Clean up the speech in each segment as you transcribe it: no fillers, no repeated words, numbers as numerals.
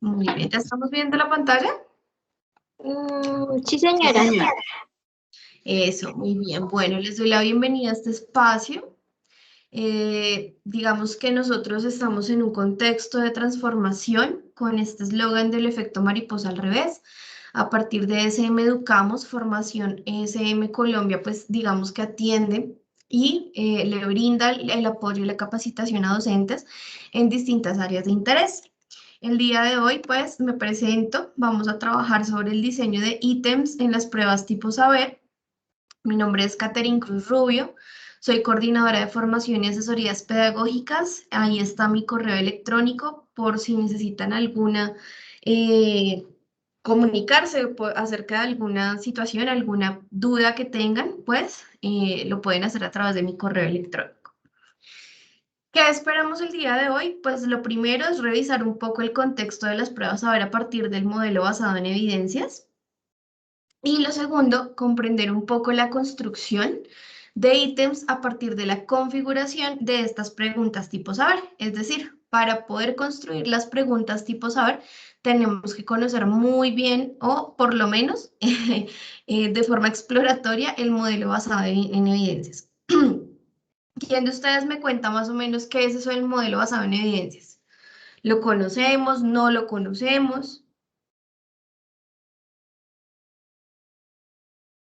Muy bien, ¿ya estamos viendo la pantalla? Sí, Sí, señora. señora. Eso, muy bien. Bueno, les doy la bienvenida a este espacio. Digamos que nosotros estamos en un contexto de transformación con este eslogan del efecto mariposa al revés. A partir de SM Educamos, formación SM Colombia, pues digamos que atiende y le brinda el apoyo y la capacitación a docentes en distintas áreas de interés. El día de hoy, pues, me presento. Vamos a trabajar sobre el diseño de ítems en las pruebas tipo saber. Mi nombre es Catherine Cruz Rubio. Soy coordinadora de formación y asesorías pedagógicas. Ahí está mi correo electrónico por si necesitan alguna eh, comunicarse acerca de alguna situación, alguna duda que tengan, pues lo pueden hacer a través de mi correo electrónico. ¿Qué esperamos el día de hoy? Pues lo primero es revisar un poco el contexto de las pruebas a ver a partir del modelo basado en evidencias. Y lo segundo, comprender un poco la construcción de ítems a partir de la configuración de estas preguntas tipo saber. Es decir, para poder construir las preguntas tipo saber, tenemos que conocer muy bien o por lo menos de forma exploratoria el modelo basado en evidencias. ¿Quién de ustedes me cuenta más o menos qué es eso del modelo basado en evidencias? ¿Lo conocemos? ¿No lo conocemos?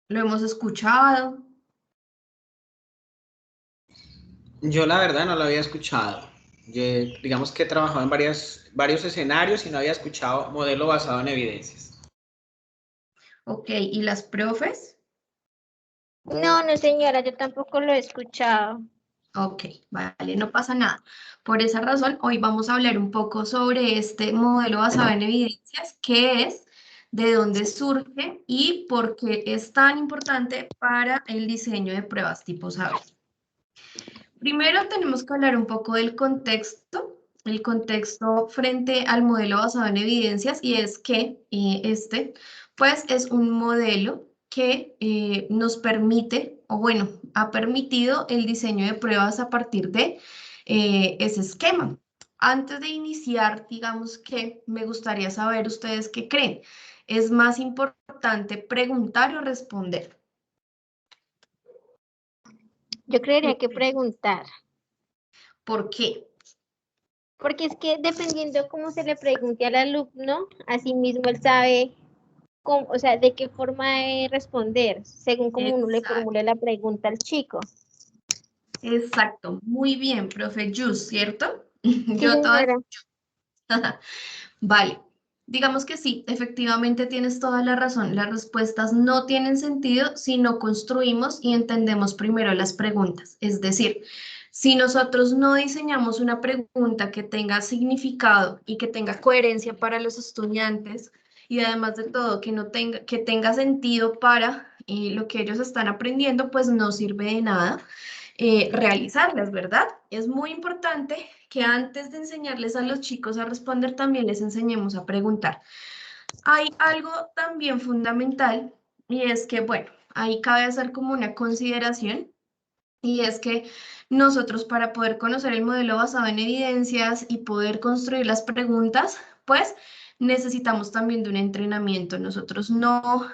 ¿Lo hemos escuchado? Yo la verdad no lo había escuchado. Yo, digamos que he trabajado en varios escenarios y no había escuchado modelo basado en evidencias. Ok, ¿y las profes? No, no, señora, yo tampoco lo he escuchado. Ok, vale, no pasa nada. Por esa razón, hoy vamos a hablar un poco sobre este modelo basado en evidencias, qué es, de dónde surge y por qué es tan importante para el diseño de pruebas tipo saber. Primero tenemos que hablar un poco del contexto, el contexto frente al modelo basado en evidencias, y es que pues es un modelo que nos permite, o bueno, ha permitido el diseño de pruebas a partir de ese esquema. Antes de iniciar, digamos que me gustaría saber ustedes qué creen. ¿Es más importante preguntar o responder? Yo creería que preguntar, ¿Por qué? porque es que dependiendo cómo se le pregunte al alumno, así mismo él sabe cómo, o sea, de qué forma de responder, según cómo uno le Exacto. formule la pregunta al chico. Exacto, muy bien, profe Yus, ¿cierto? Sí, Yo toda... señora. Vale, digamos que sí, efectivamente tienes toda la razón. Las respuestas no tienen sentido si no construimos y entendemos primero las preguntas. Es decir, si nosotros no diseñamos una pregunta que tenga significado y que tenga coherencia para los estudiantes y además de todo que tenga sentido para lo que ellos están aprendiendo, pues no sirve de nada realizarlas, ¿verdad? Es muy importante que antes de enseñarles a los chicos a responder, también les enseñemos a preguntar. Hay algo también fundamental y es que, bueno, ahí cabe hacer como una consideración y es que nosotros para poder conocer el modelo basado en evidencias y poder construir las preguntas, pues necesitamos también de un entrenamiento. Nosotros no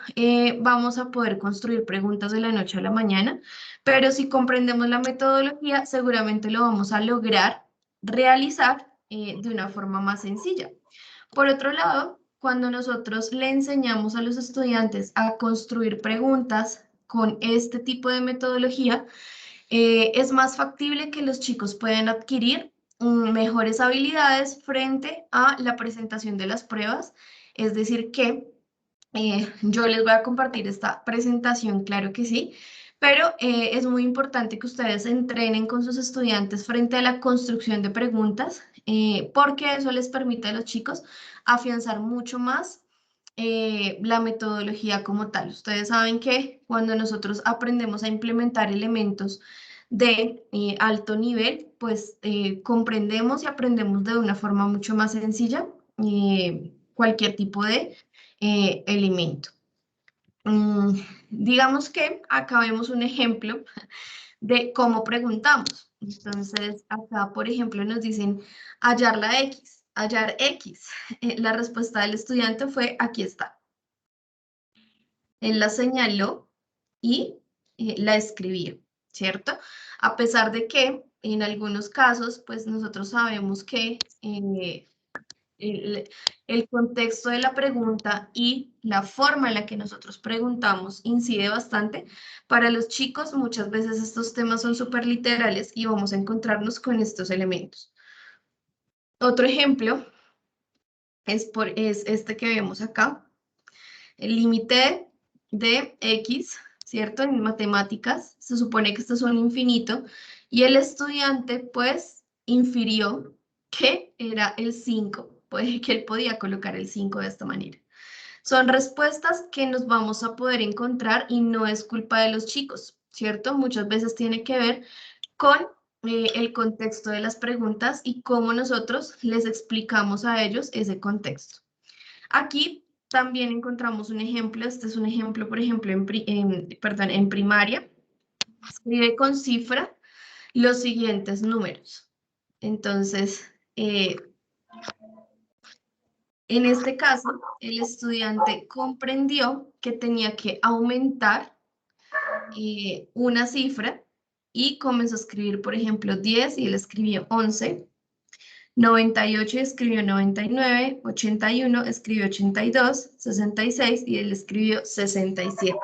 vamos a poder construir preguntas de la noche a la mañana, pero si comprendemos la metodología, seguramente lo vamos a lograr realizar de una forma más sencilla. Por otro lado, cuando nosotros le enseñamos a los estudiantes a construir preguntas con este tipo de metodología, es más factible que los chicos puedan adquirir mejores habilidades frente a la presentación de las pruebas. Es decir, que yo les voy a compartir esta presentación, claro que sí, pero es muy importante que ustedes entrenen con sus estudiantes frente a la construcción de preguntas, porque eso les permite a los chicos afianzar mucho más la metodología como tal. Ustedes saben que cuando nosotros aprendemos a implementar elementos de alto nivel, pues comprendemos y aprendemos de una forma mucho más sencilla cualquier tipo de elemento. Mm, digamos que acá vemos un ejemplo de cómo preguntamos. Entonces, acá, por ejemplo, nos dicen hallar la X. hallar X. La respuesta del estudiante fue, aquí está. Él la señaló y la escribió, ¿cierto? A pesar de que en algunos casos, pues nosotros sabemos que el contexto de la pregunta y la forma en la que nosotros preguntamos incide bastante. Para los chicos, muchas veces estos temas son súper literales y vamos a encontrarnos con estos elementos. Otro ejemplo es este que vemos acá. El límite de X, ¿cierto? En matemáticas se supone que esto es un infinito y el estudiante pues infirió que era el 5, que él podía colocar el 5 de esta manera. Son respuestas que nos vamos a poder encontrar y no es culpa de los chicos, ¿cierto? Muchas veces tiene que ver con el contexto de las preguntas y cómo nosotros les explicamos a ellos ese contexto. Aquí también encontramos un ejemplo, este es un ejemplo, por ejemplo, en primaria. Escribe con cifra los siguientes números. Entonces, en este caso, el estudiante comprendió que tenía que aumentar una cifra y comenzó a escribir, por ejemplo, 10 y él escribió 11. 98 escribió 99, 81 escribió 82, 66 y él escribió 67.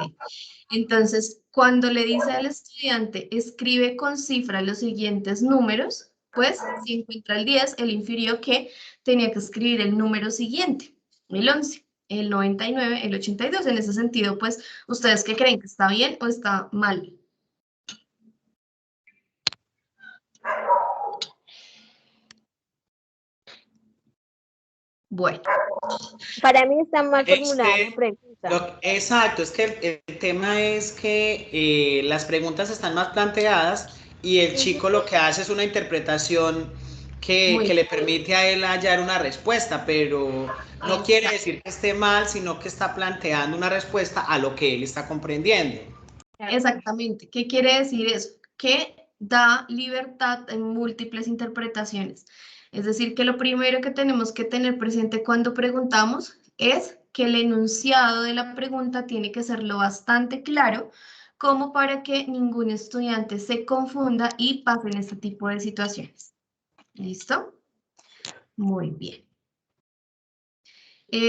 Entonces, cuando le dice al estudiante, escribe con cifra los siguientes números, pues si encuentra el 10, él infirió que tenía que escribir el número siguiente, el 11, el 99, el 82. En ese sentido, pues, ¿ustedes qué creen? ¿Que está bien o está mal? Bueno. Para mí está mal formulada la pregunta. Exacto, es que el tema es que las preguntas están más planteadas y el chico lo que hace es una interpretación que le permite a él hallar una respuesta, pero no quiere decir que esté mal, sino que está planteando una respuesta a lo que él está comprendiendo. Exactamente. ¿Qué quiere decir eso? Que da libertad en múltiples interpretaciones. Es decir, que lo primero que tenemos que tener presente cuando preguntamos es que el enunciado de la pregunta tiene que ser lo bastante claro como para que ningún estudiante se confunda y pase en este tipo de situaciones. ¿Listo? Muy bien.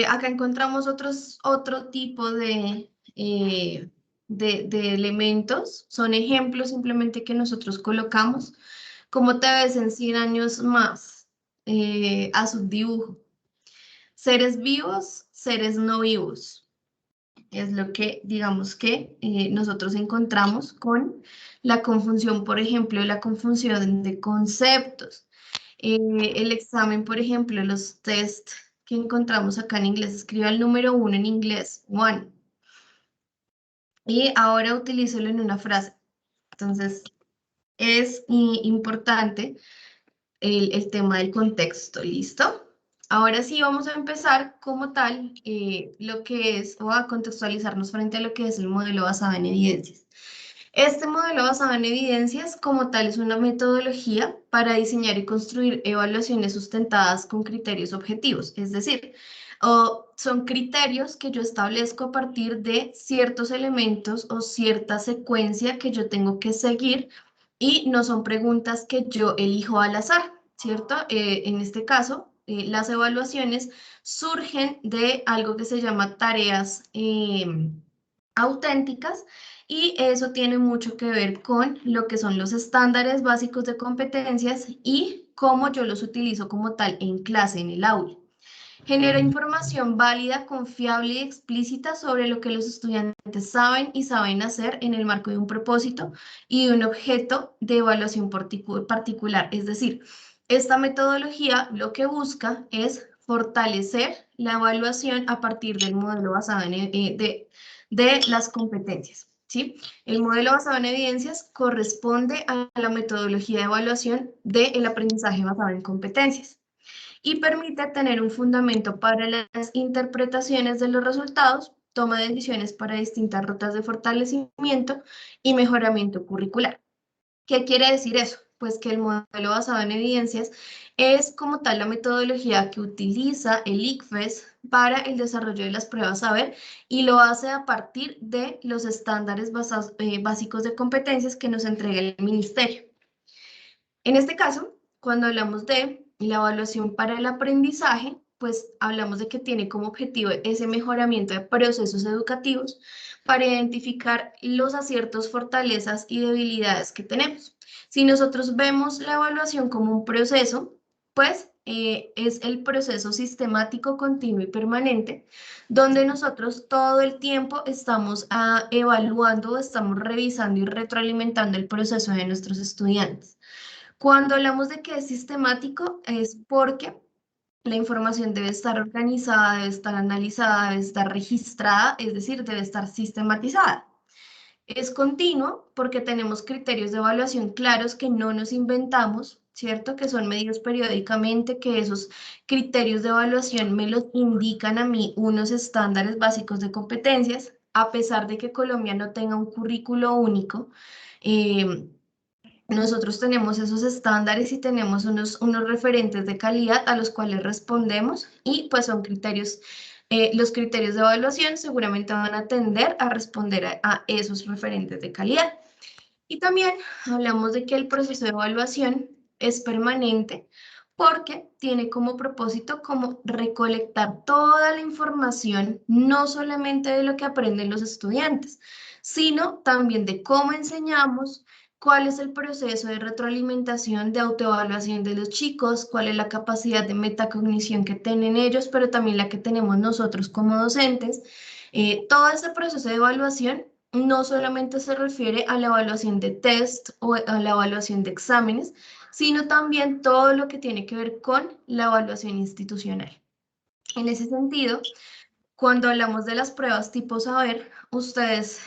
Acá encontramos otro tipo de elementos. Son ejemplos simplemente que nosotros colocamos. ¿Cómo te ves en 100 años más? A subdibujo. Seres vivos, seres no vivos. Es lo que, digamos que nosotros encontramos con la confusión, por ejemplo, la confusión de conceptos. El examen, por ejemplo, los test que encontramos acá en inglés, escriba el número 1 en inglés, one. Y ahora utilízalo en una frase. Entonces, es importante el tema del contexto, ¿listo? Ahora sí vamos a empezar como tal lo que es, o a contextualizarnos frente a lo que es el modelo basado en evidencias. Este modelo basado en evidencias como tal es una metodología para diseñar y construir evaluaciones sustentadas con criterios objetivos, es decir, son criterios que yo establezco a partir de ciertos elementos o cierta secuencia que yo tengo que seguir y no son preguntas que yo elijo al azar, ¿cierto? En este caso, las evaluaciones surgen de algo que se llama tareas auténticas y eso tiene mucho que ver con lo que son los estándares básicos de competencias y cómo yo los utilizo como tal en clase, en el aula. Genera información válida, confiable y explícita sobre lo que los estudiantes saben y saben hacer en el marco de un propósito y de un objeto de evaluación particular. Es decir, esta metodología lo que busca es fortalecer la evaluación a partir del modelo basado de las competencias. ¿Sí? El modelo basado en evidencias corresponde a la metodología de evaluación del aprendizaje basado en competencias y permite tener un fundamento para las interpretaciones de los resultados, toma de decisiones para distintas rutas de fortalecimiento y mejoramiento curricular. ¿Qué quiere decir eso? pues que el modelo basado en evidencias es como tal la metodología que utiliza el ICFES para el desarrollo de las pruebas saber y lo hace a partir de los estándares básicos de competencias que nos entrega el ministerio. En este caso, cuando hablamos de la evaluación para el aprendizaje, pues hablamos de que tiene como objetivo ese mejoramiento de procesos educativos para identificar los aciertos, fortalezas y debilidades que tenemos. Si nosotros vemos la evaluación como un proceso, pues es el proceso sistemático, continuo y permanente, donde nosotros todo el tiempo estamos evaluando, estamos revisando y retroalimentando el proceso de nuestros estudiantes. Cuando hablamos de que es sistemático, es porque la información debe estar organizada, debe estar analizada, debe estar registrada, es decir, debe estar sistematizada. Es continuo porque tenemos criterios de evaluación claros que no nos inventamos, ¿cierto? Que son medidos periódicamente, que esos criterios de evaluación me los indican a mí unos estándares básicos de competencias, a pesar de que Colombia no tenga un currículo único. Nosotros tenemos esos estándares y tenemos unos referentes de calidad a los cuales respondemos y pues son criterios, los criterios de evaluación seguramente van a tender a responder a esos referentes de calidad. Y también hablamos de que el proceso de evaluación es permanente porque tiene como propósito como recolectar toda la información, no solamente de lo que aprenden los estudiantes, sino también de cómo enseñamos, cuál es el proceso de retroalimentación, de autoevaluación de los chicos, cuál es la capacidad de metacognición que tienen ellos, pero también la que tenemos nosotros como docentes. Todo ese proceso de evaluación no solamente se refiere a la evaluación de test o a la evaluación de exámenes, sino también todo lo que tiene que ver con la evaluación institucional. En ese sentido, cuando hablamos de las pruebas tipo saber, ustedes,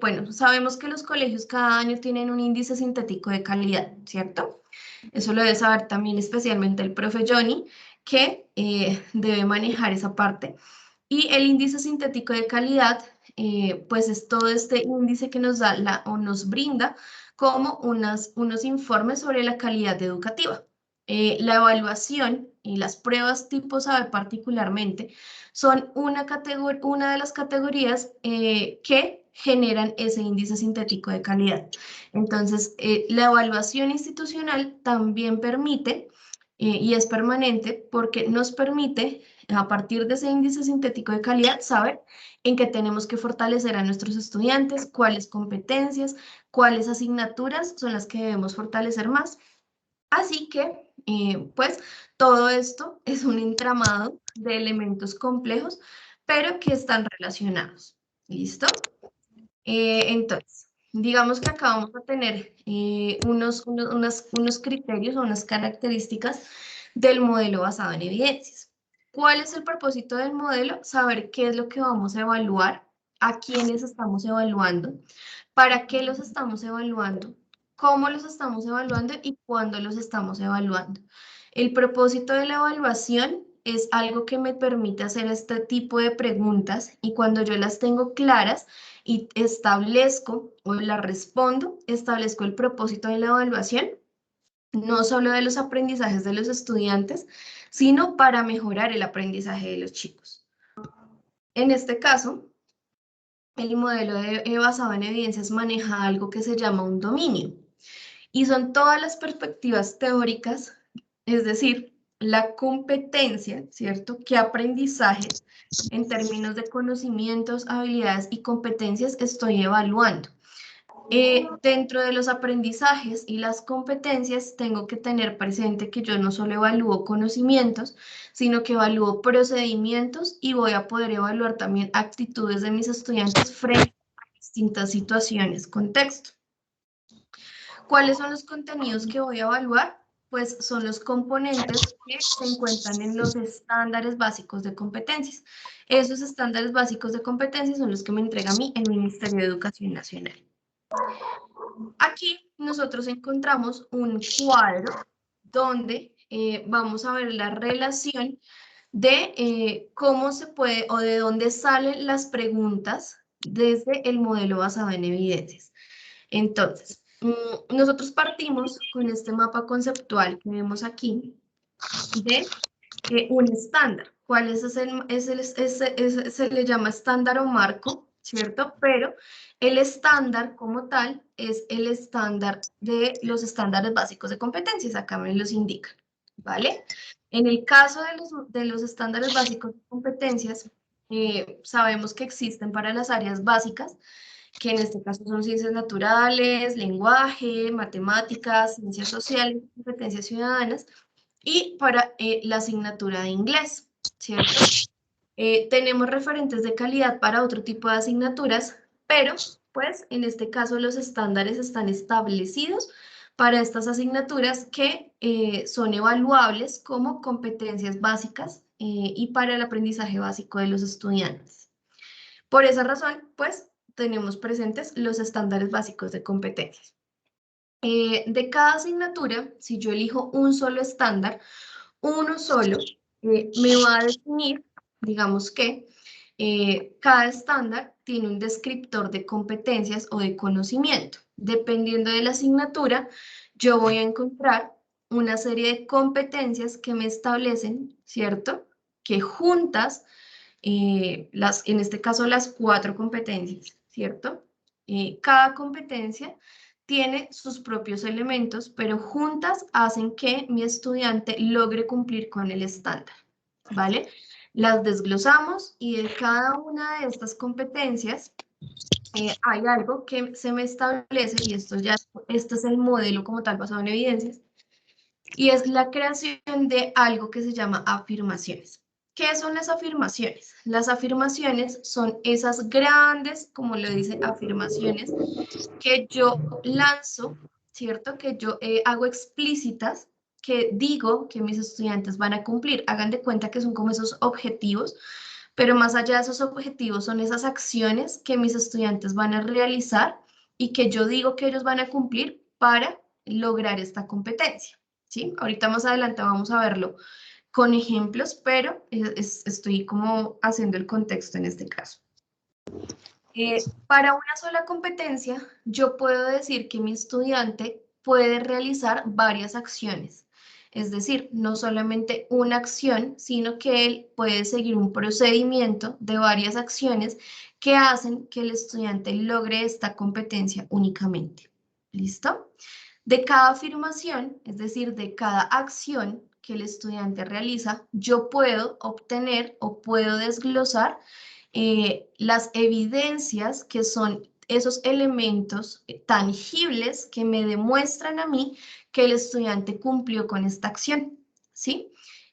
bueno, sabemos que los colegios cada año tienen un índice sintético de calidad, ¿cierto? Eso lo debe saber también especialmente el profe Johnny, que debe manejar esa parte. Y el índice sintético de calidad, pues es todo este índice que nos da o nos brinda como unos informes sobre la calidad educativa. La evaluación y las pruebas tipo saber particularmente son una de las categorías que generan ese índice sintético de calidad. Entonces, la evaluación institucional también permite y es permanente porque nos permite, a partir de ese índice sintético de calidad, saber en qué tenemos que fortalecer a nuestros estudiantes, cuáles competencias, cuáles asignaturas son las que debemos fortalecer más. Así que, pues, todo esto es un entramado de elementos complejos, pero que están relacionados. ¿Listo? Entonces, digamos que acá vamos a tener unos criterios o unas características del modelo basado en evidencias. ¿Cuál es el propósito del modelo? Saber qué es lo que vamos a evaluar, a quiénes estamos evaluando, para qué los estamos evaluando, cómo los estamos evaluando y cuándo los estamos evaluando. El propósito de la evaluación es algo que me permite hacer este tipo de preguntas y cuando yo las tengo claras y establezco o las respondo, establezco el propósito de la evaluación, no solo de los aprendizajes de los estudiantes, sino para mejorar el aprendizaje de los chicos. En este caso, el modelo basado en evidencias maneja algo que se llama un dominio y son todas las perspectivas teóricas, es decir, la competencia, ¿cierto? ¿Qué aprendizaje en términos de conocimientos, habilidades y competencias estoy evaluando? Dentro de los aprendizajes y las competencias tengo que tener presente que yo no solo evalúo conocimientos, sino que evalúo procedimientos y voy a poder evaluar también actitudes de mis estudiantes frente a distintas situaciones, contexto. ¿Cuáles son los contenidos que voy a evaluar? Pues son los componentes que se encuentran en los estándares básicos de competencias. Esos estándares básicos de competencias son los que me entrega a mí el Ministerio de Educación Nacional. Aquí nosotros encontramos un cuadro donde vamos a ver la relación de cómo se puede o de dónde salen las preguntas desde el modelo basado en evidencias. Entonces, nosotros partimos con este mapa conceptual que vemos aquí de un estándar. ¿Cuál es se le llama estándar o marco, ¿cierto? Pero el estándar como tal es el estándar de los estándares básicos de competencias. Acá me los indican, ¿vale? En el caso de los estándares básicos de competencias, sabemos que existen para las áreas básicas, que en este caso son ciencias naturales, lenguaje, matemáticas, ciencias sociales, competencias ciudadanas, y para la asignatura de inglés, ¿cierto? Tenemos referentes de calidad para otro tipo de asignaturas, pero pues en este caso los estándares están establecidos para estas asignaturas que son evaluables como competencias básicas y para el aprendizaje básico de los estudiantes. Por esa razón, pues tenemos presentes los estándares básicos de competencias. De cada asignatura, si yo elijo un solo estándar, uno solo, me va a definir, digamos que cada estándar tiene un descriptor de competencias o de conocimiento. Dependiendo de la asignatura, yo voy a encontrar una serie de competencias que me establecen, ¿cierto? Que juntas, en este caso las 4 competencias, ¿cierto? Cada competencia tiene sus propios elementos, pero juntas hacen que mi estudiante logre cumplir con el estándar, ¿vale? Las desglosamos y de cada una de estas competencias hay algo que se me establece, y este es el modelo como tal basado en evidencias, y es la creación de algo que se llama afirmaciones. ¿Qué son las afirmaciones? Las afirmaciones son esas grandes, como lo dice, afirmaciones que yo lanzo, ¿cierto? Que yo hago explícitas, que digo que mis estudiantes van a cumplir. Hagan de cuenta que son como esos objetivos, pero más allá de esos objetivos son esas acciones que mis estudiantes van a realizar y que yo digo que ellos van a cumplir para lograr esta competencia, ¿sí? Ahorita más adelante vamos a verlo con ejemplos, pero estoy como haciendo el contexto en este caso. Para una sola competencia, yo puedo decir que mi estudiante puede realizar varias acciones. Es decir, no solamente una acción, sino que él puede seguir un procedimiento de varias acciones que hacen que el estudiante logre esta competencia únicamente. ¿Listo? De cada afirmación, es decir, de cada acción que el estudiante realiza, yo puedo obtener o puedo desglosar las evidencias, que son esos elementos tangibles que me demuestran a mí que el estudiante cumplió con esta acción, ¿sí?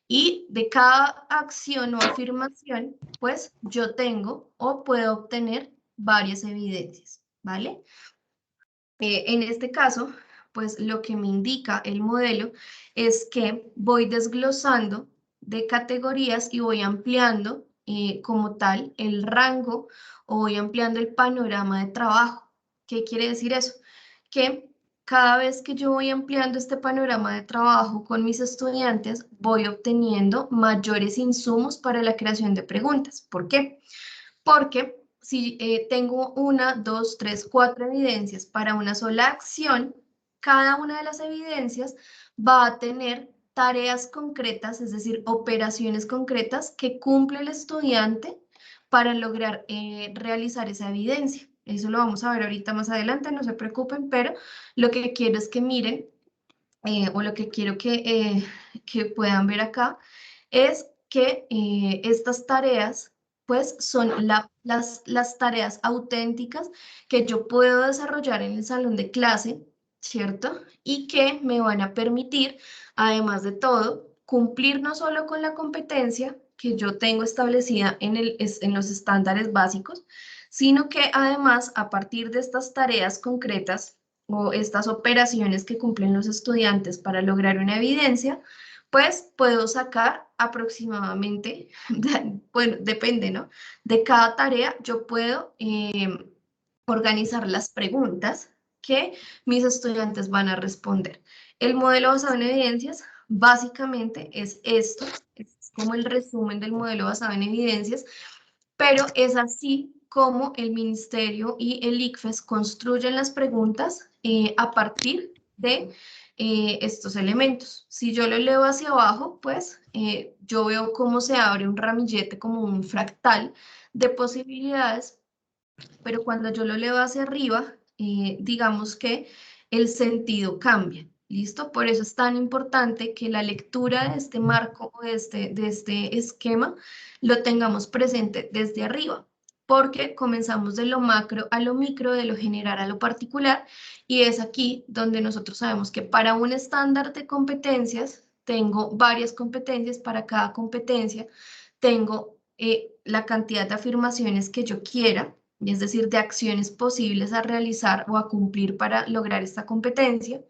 Y de cada acción o afirmación, pues yo tengo o puedo obtener varias evidencias, ¿vale? En este caso, pues lo que me indica el modelo es que voy desglosando de categorías y voy ampliando como tal el rango, o voy ampliando el panorama de trabajo. ¿Qué quiere decir eso? Que cada vez que yo voy ampliando este panorama de trabajo con mis estudiantes, voy obteniendo mayores insumos para la creación de preguntas. ¿Por qué? Porque si tengo 1, 2, 3, 4 evidencias para una sola acción, cada una de las evidencias va a tener tareas concretas, es decir, operaciones concretas que cumple el estudiante para lograr realizar esa evidencia. Eso lo vamos a ver ahorita más adelante, no se preocupen, pero lo que quiero es que miren, o lo que quiero que puedan ver acá, es que estas tareas pues son las tareas auténticas que yo puedo desarrollar en el salón de clase, ¿cierto? Y que me van a permitir, además de todo, cumplir no solo con la competencia que yo tengo establecida en los estándares básicos, sino que además, a partir de estas tareas concretas o estas operaciones que cumplen los estudiantes para lograr una evidencia, pues puedo sacar aproximadamente, bueno, depende, ¿no? De cada tarea yo puedo organizar las preguntas que mis estudiantes van a responder. El modelo basado en evidencias básicamente es esto, es como el resumen del modelo basado en evidencias, pero es así como el Ministerio y el ICFES construyen las preguntas a partir de estos elementos. Si yo lo leo hacia abajo, pues yo veo cómo se abre un ramillete como un fractal de posibilidades, pero cuando yo lo leo hacia arriba, digamos que el sentido cambia. ¿Listo? Por eso es tan importante que la lectura de este marco, de este esquema, lo tengamos presente desde arriba, porque comenzamos de lo macro a lo micro, de lo general a lo particular, y es aquí donde nosotros sabemos que para un estándar de competencias, tengo varias competencias, para cada competencia tengo la cantidad de afirmaciones que yo quiera, es decir, de acciones posibles a realizar o a cumplir para lograr esta competencia.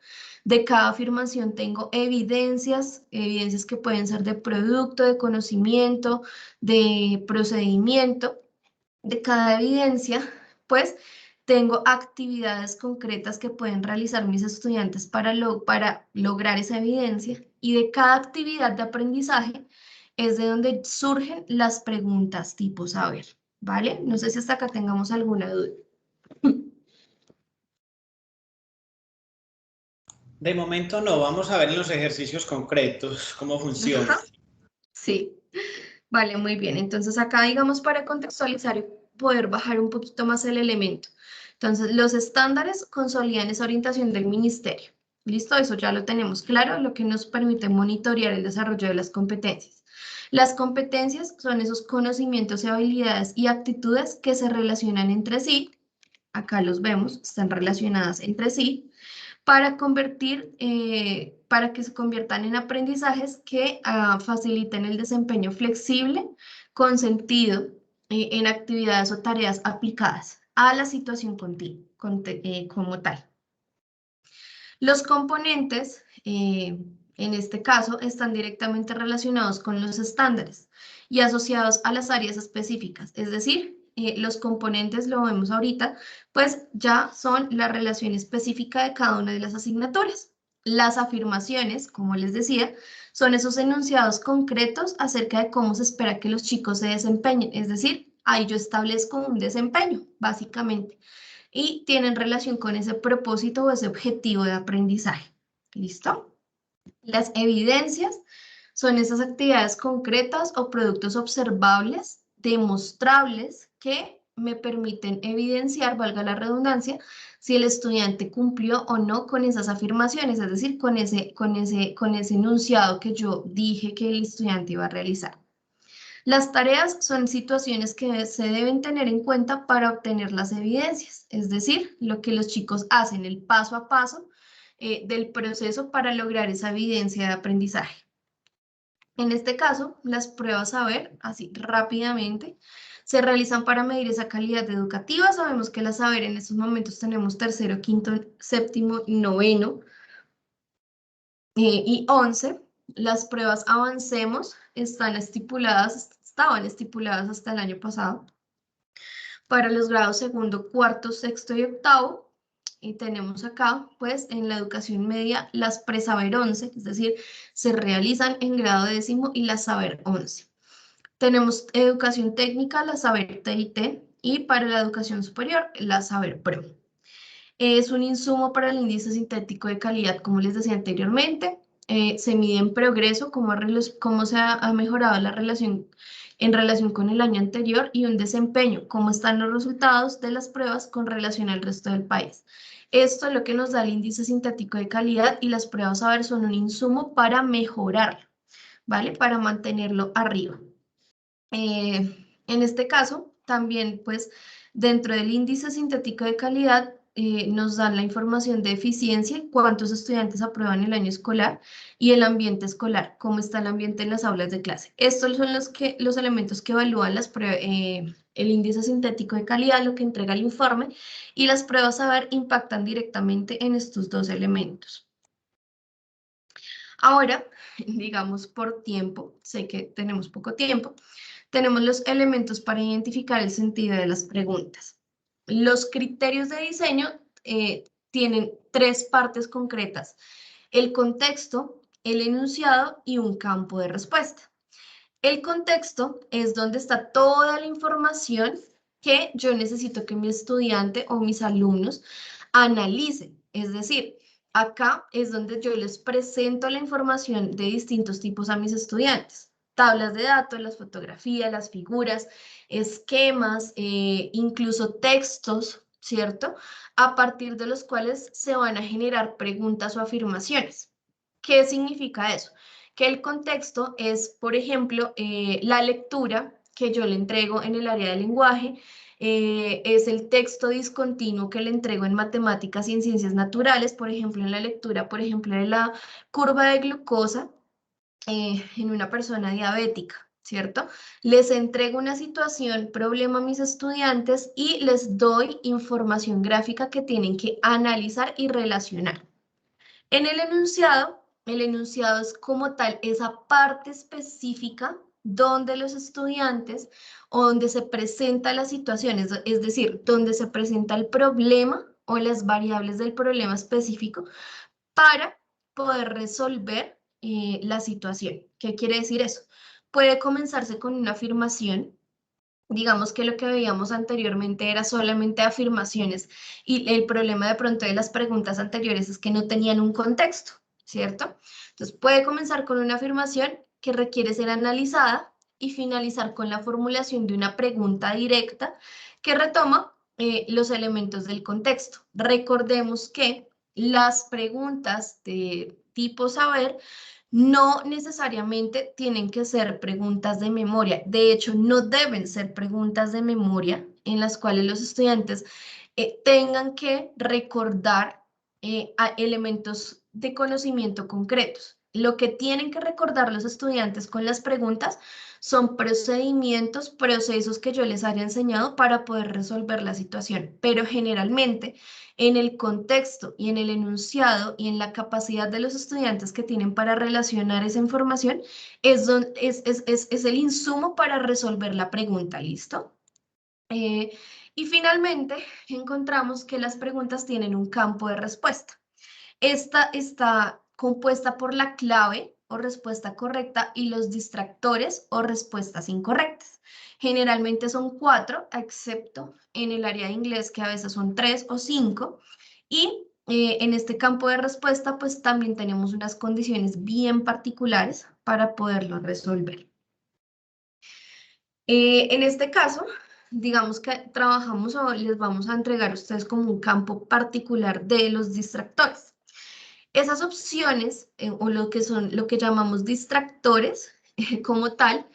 De cada afirmación tengo evidencias que pueden ser de producto, de conocimiento, de procedimiento. De cada evidencia, pues, tengo actividades concretas que pueden realizar mis estudiantes para lograr esa evidencia, y de cada actividad de aprendizaje es de donde surgen las preguntas tipo saber, ¿vale? No sé si hasta acá tengamos alguna duda. De momento no, vamos a ver en los ejercicios concretos cómo funciona. Ajá. Sí, vale, muy bien. Entonces acá, digamos, para contextualizar y poder bajar un poquito más el elemento. Entonces, los estándares consolidan esa orientación del ministerio. ¿Listo? Eso ya lo tenemos claro, lo que nos permite monitorear el desarrollo de las competencias. Las competencias son esos conocimientos y habilidades y actitudes que se relacionan entre sí. Acá los vemos, están relacionadas entre sí, para para que se conviertan en aprendizajes que faciliten el desempeño flexible, con sentido, en actividades o tareas aplicadas a la situación continua, como tal. Los componentes, en este caso, están directamente relacionados con los estándares y asociados a las áreas específicas, es decir, los componentes, lo vemos ahorita, pues ya son la relación específica de cada una de las asignaturas. Las afirmaciones, como les decía, son esos enunciados concretos acerca de cómo se espera que los chicos se desempeñen, es decir, ahí yo establezco un desempeño, básicamente, y tienen relación con ese propósito o ese objetivo de aprendizaje. ¿Listo? Las evidencias son esas actividades concretas o productos observables, demostrables, que me permiten evidenciar, valga la redundancia, si el estudiante cumplió o no con esas afirmaciones, es decir, con ese enunciado que yo dije que el estudiante iba a realizar. Las tareas son situaciones que se deben tener en cuenta para obtener las evidencias, es decir, lo que los chicos hacen, el paso a paso del proceso para lograr esa evidencia de aprendizaje. En este caso, las pruebas saber, así rápidamente, se realizan para medir esa calidad educativa. Sabemos que la saber en estos momentos tenemos tercero, quinto, séptimo, noveno y 11. Las pruebas avancemos estaban estipuladas hasta el año pasado para los grados segundo, cuarto, sexto y octavo. Y tenemos acá, pues, en la educación media, las presaber 11, es decir, se realizan en grado décimo, y las saber 11. Tenemos educación técnica, la saber TIT, y para la educación superior, la saber pro. Es un insumo para el índice sintético de calidad, como les decía anteriormente. Se mide en progreso, cómo se ha mejorado la relación en relación con el año anterior, y un desempeño, cómo están los resultados de las pruebas con relación al resto del país. Esto es lo que nos da el índice sintético de calidad, y las pruebas saber son un insumo para mejorarlo, ¿vale? Para mantenerlo arriba. En este caso, también, pues, dentro del índice sintético de calidad, nos dan la información de eficiencia, cuántos estudiantes aprueban el año escolar, y el ambiente escolar, cómo está el ambiente en las aulas de clase. Estos son los elementos que evalúan el índice sintético de calidad, lo que entrega el informe, y las pruebas saber impactan directamente en estos dos elementos. Ahora, digamos por tiempo, sé que tenemos poco tiempo, tenemos los elementos para identificar el sentido de las preguntas. Los criterios de diseño tienen tres partes concretas: el contexto, el enunciado y un campo de respuesta. El contexto es donde está toda la información que yo necesito que mi estudiante o mis alumnos analicen. Es decir, acá es donde yo les presento la información de distintos tipos a mis estudiantes. Tablas de datos, las fotografías, las figuras, esquemas, incluso textos, ¿cierto? A partir de los cuales se van a generar preguntas o afirmaciones. ¿Qué significa eso? Que el contexto es, por ejemplo, la lectura que yo le entrego en el área de lenguaje, es el texto discontinuo que le entrego en matemáticas y en ciencias naturales, por ejemplo, en la lectura, por ejemplo, de la curva de glucosa en una persona diabética, ¿cierto? Les entrego una situación, problema a mis estudiantes y les doy información gráfica que tienen que analizar y relacionar. En el enunciado es como tal esa parte específica donde los estudiantes o donde se presenta la situación, es decir, donde se presenta el problema o las variables del problema específico para poder resolver la situación. ¿Qué quiere decir eso? Puede comenzarse con una afirmación. Digamos que lo que veíamos anteriormente era solamente afirmaciones y el problema de pronto de las preguntas anteriores es que no tenían un contexto, ¿cierto? Entonces puede comenzar con una afirmación que requiere ser analizada y finalizar con la formulación de una pregunta directa que retoma los elementos del contexto. Recordemos que las preguntas de tipo saber no necesariamente tienen que ser preguntas de memoria. De hecho, no deben ser preguntas de memoria en las cuales los estudiantes tengan que recordar elementos de conocimiento concretos. Lo que tienen que recordar los estudiantes con las preguntas son procedimientos, procesos que yo les haya enseñado para poder resolver la situación, pero generalmente en el contexto y en el enunciado y en la capacidad de los estudiantes que tienen para relacionar esa información es el insumo para resolver la pregunta, ¿listo? Y finalmente encontramos que las preguntas tienen un campo de respuesta. Esta está compuesta por la clave o respuesta correcta y los distractores o respuestas incorrectas. Generalmente son 4, excepto en el área de inglés que a veces son 3 o 5. Y en este campo de respuesta pues también tenemos unas condiciones bien particulares para poderlo resolver. En este caso, digamos que trabajamos o les vamos a entregar a ustedes como un campo particular de los distractores. Esas opciones, o lo que llamamos distractores como tal,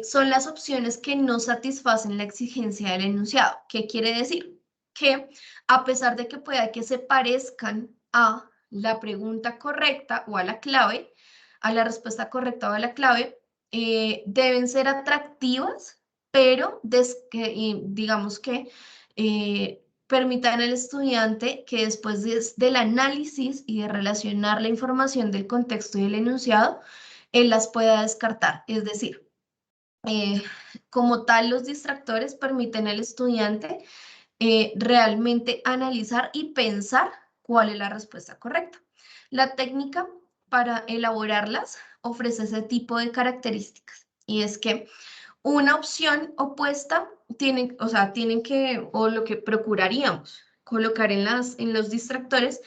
son las opciones que no satisfacen la exigencia del enunciado. ¿Qué quiere decir? Que a pesar de que pueda que se parezcan a la pregunta correcta o a la clave, a la respuesta correcta o a la clave, deben ser atractivas, pero digamos que permitan al estudiante que después del análisis y de relacionar la información del contexto y el enunciado, él las pueda descartar. Es decir, como tal, los distractores permiten al estudiante realmente analizar y pensar cuál es la respuesta correcta. La técnica para elaborarlas ofrece ese tipo de características y es que una opción opuesta o lo que procuraríamos colocar en los distractores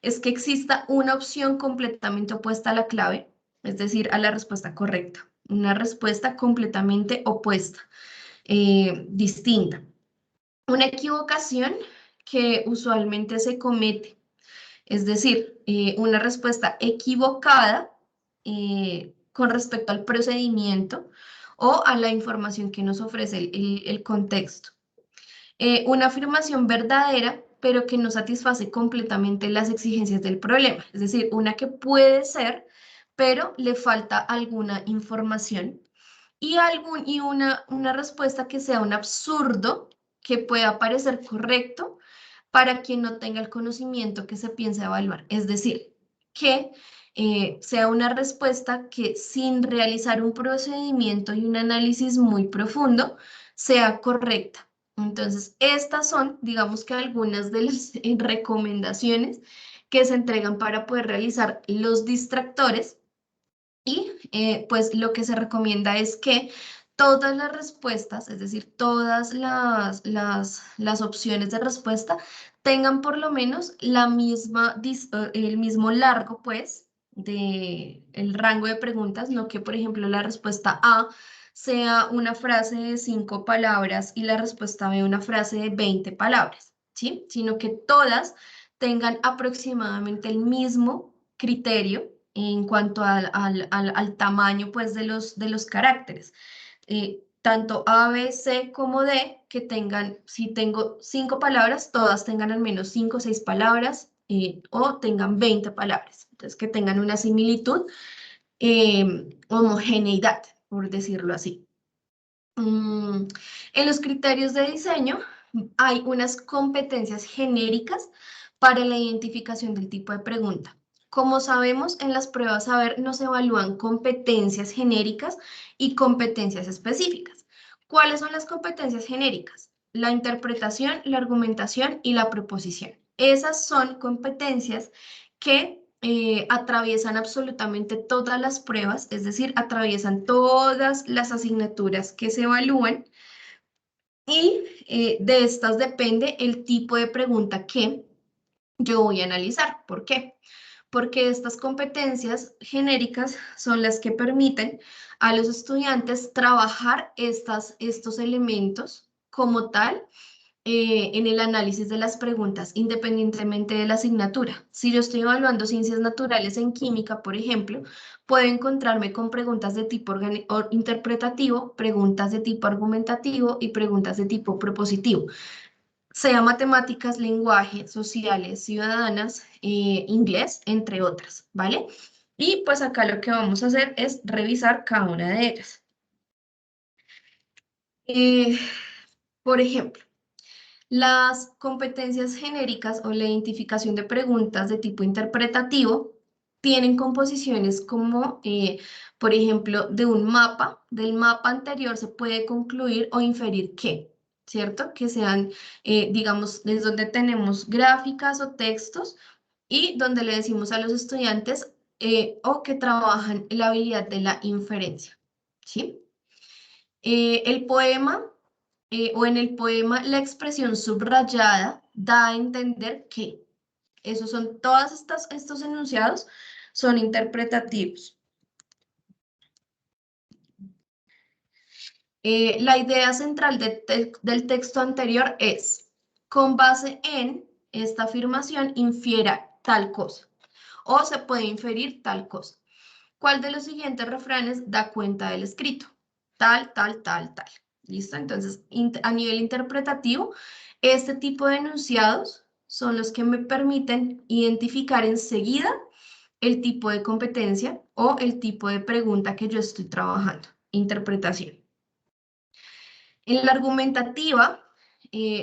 es que exista una opción completamente opuesta a la clave, es decir, a la respuesta correcta, una respuesta completamente opuesta, distinta. Una equivocación que usualmente se comete, es decir, una respuesta equivocada con respecto al procedimiento o a la información que nos ofrece el contexto. Una afirmación verdadera, pero que no satisface completamente las exigencias del problema, es decir, una que puede ser, pero le falta alguna información y una respuesta que sea un absurdo que pueda parecer correcto para quien no tenga el conocimiento que se piensa evaluar. Es decir, que sea una respuesta que sin realizar un procedimiento y un análisis muy profundo sea correcta. Entonces, estas son, digamos que algunas de las recomendaciones que se entregan para poder realizar los distractores y pues lo que se recomienda es que todas las respuestas, es decir, todas las opciones de respuesta tengan por lo menos la misma, el mismo largo, pues, el rango de preguntas, no que, por ejemplo, la respuesta A sea una frase de 5 palabras y la respuesta B una frase de 20 palabras, ¿sí? Sino que todas tengan aproximadamente el mismo criterio en cuanto al tamaño, pues, de los caracteres. Tanto A, B, C como D, que tengan, si tengo 5 palabras, todas tengan al menos 5 o 6 palabras o tengan 20 palabras. Entonces, que tengan una similitud, homogeneidad, por decirlo así. En los criterios de diseño hay unas competencias genéricas para la identificación del tipo de pregunta. Como sabemos, en las pruebas saber nos evalúan competencias genéricas y competencias específicas. ¿Cuáles son las competencias genéricas? La interpretación, la argumentación y la proposición. Esas son competencias que atraviesan absolutamente todas las pruebas, es decir, atraviesan todas las asignaturas que se evalúan y de estas depende el tipo de pregunta que yo voy a analizar. ¿Por qué? Porque estas competencias genéricas son las que permiten a los estudiantes trabajar estos elementos como tal en el análisis de las preguntas, independientemente de la asignatura. Si yo estoy evaluando ciencias naturales en química, por ejemplo, puedo encontrarme con preguntas de tipo interpretativo, preguntas de tipo argumentativo y preguntas de tipo propositivo, sea matemáticas, lenguaje, sociales, ciudadanas, inglés, entre otras, ¿vale? Y pues acá lo que vamos a hacer es revisar cada una de ellas. Por ejemplo, las competencias genéricas o la identificación de preguntas de tipo interpretativo tienen composiciones como, por ejemplo, de un mapa. Del mapa anterior se puede concluir o inferir que, ¿cierto? Que sean, digamos, es donde tenemos gráficas o textos y donde le decimos a los estudiantes o que trabajan la habilidad de la inferencia, ¿sí? El poema o en el poema la expresión subrayada da a entender que esos son todos estos enunciados son interpretativos. La idea central del texto anterior es, con base en esta afirmación, infiera tal cosa o se puede inferir tal cosa. ¿Cuál de los siguientes refranes da cuenta del escrito? Tal, tal, tal, tal. ¿Listo? Entonces, a nivel interpretativo, este tipo de enunciados son los que me permiten identificar enseguida el tipo de competencia o el tipo de pregunta que yo estoy trabajando. Interpretación. En la argumentativa,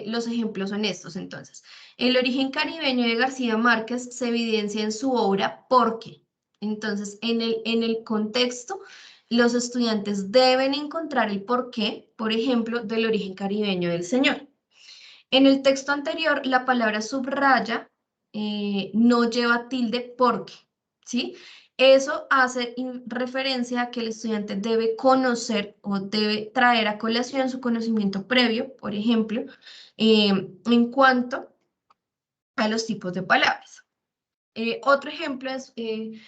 los ejemplos son estos, entonces. El origen caribeño de García Márquez se evidencia en su obra porque, entonces, en el contexto, los estudiantes deben encontrar el porqué, por ejemplo, del origen caribeño del señor. En el texto anterior, la palabra subraya no lleva tilde porque, ¿sí? Eso hace referencia a que el estudiante debe conocer o debe traer a colación su conocimiento previo, por ejemplo, en cuanto a los tipos de palabras. Otro ejemplo es, en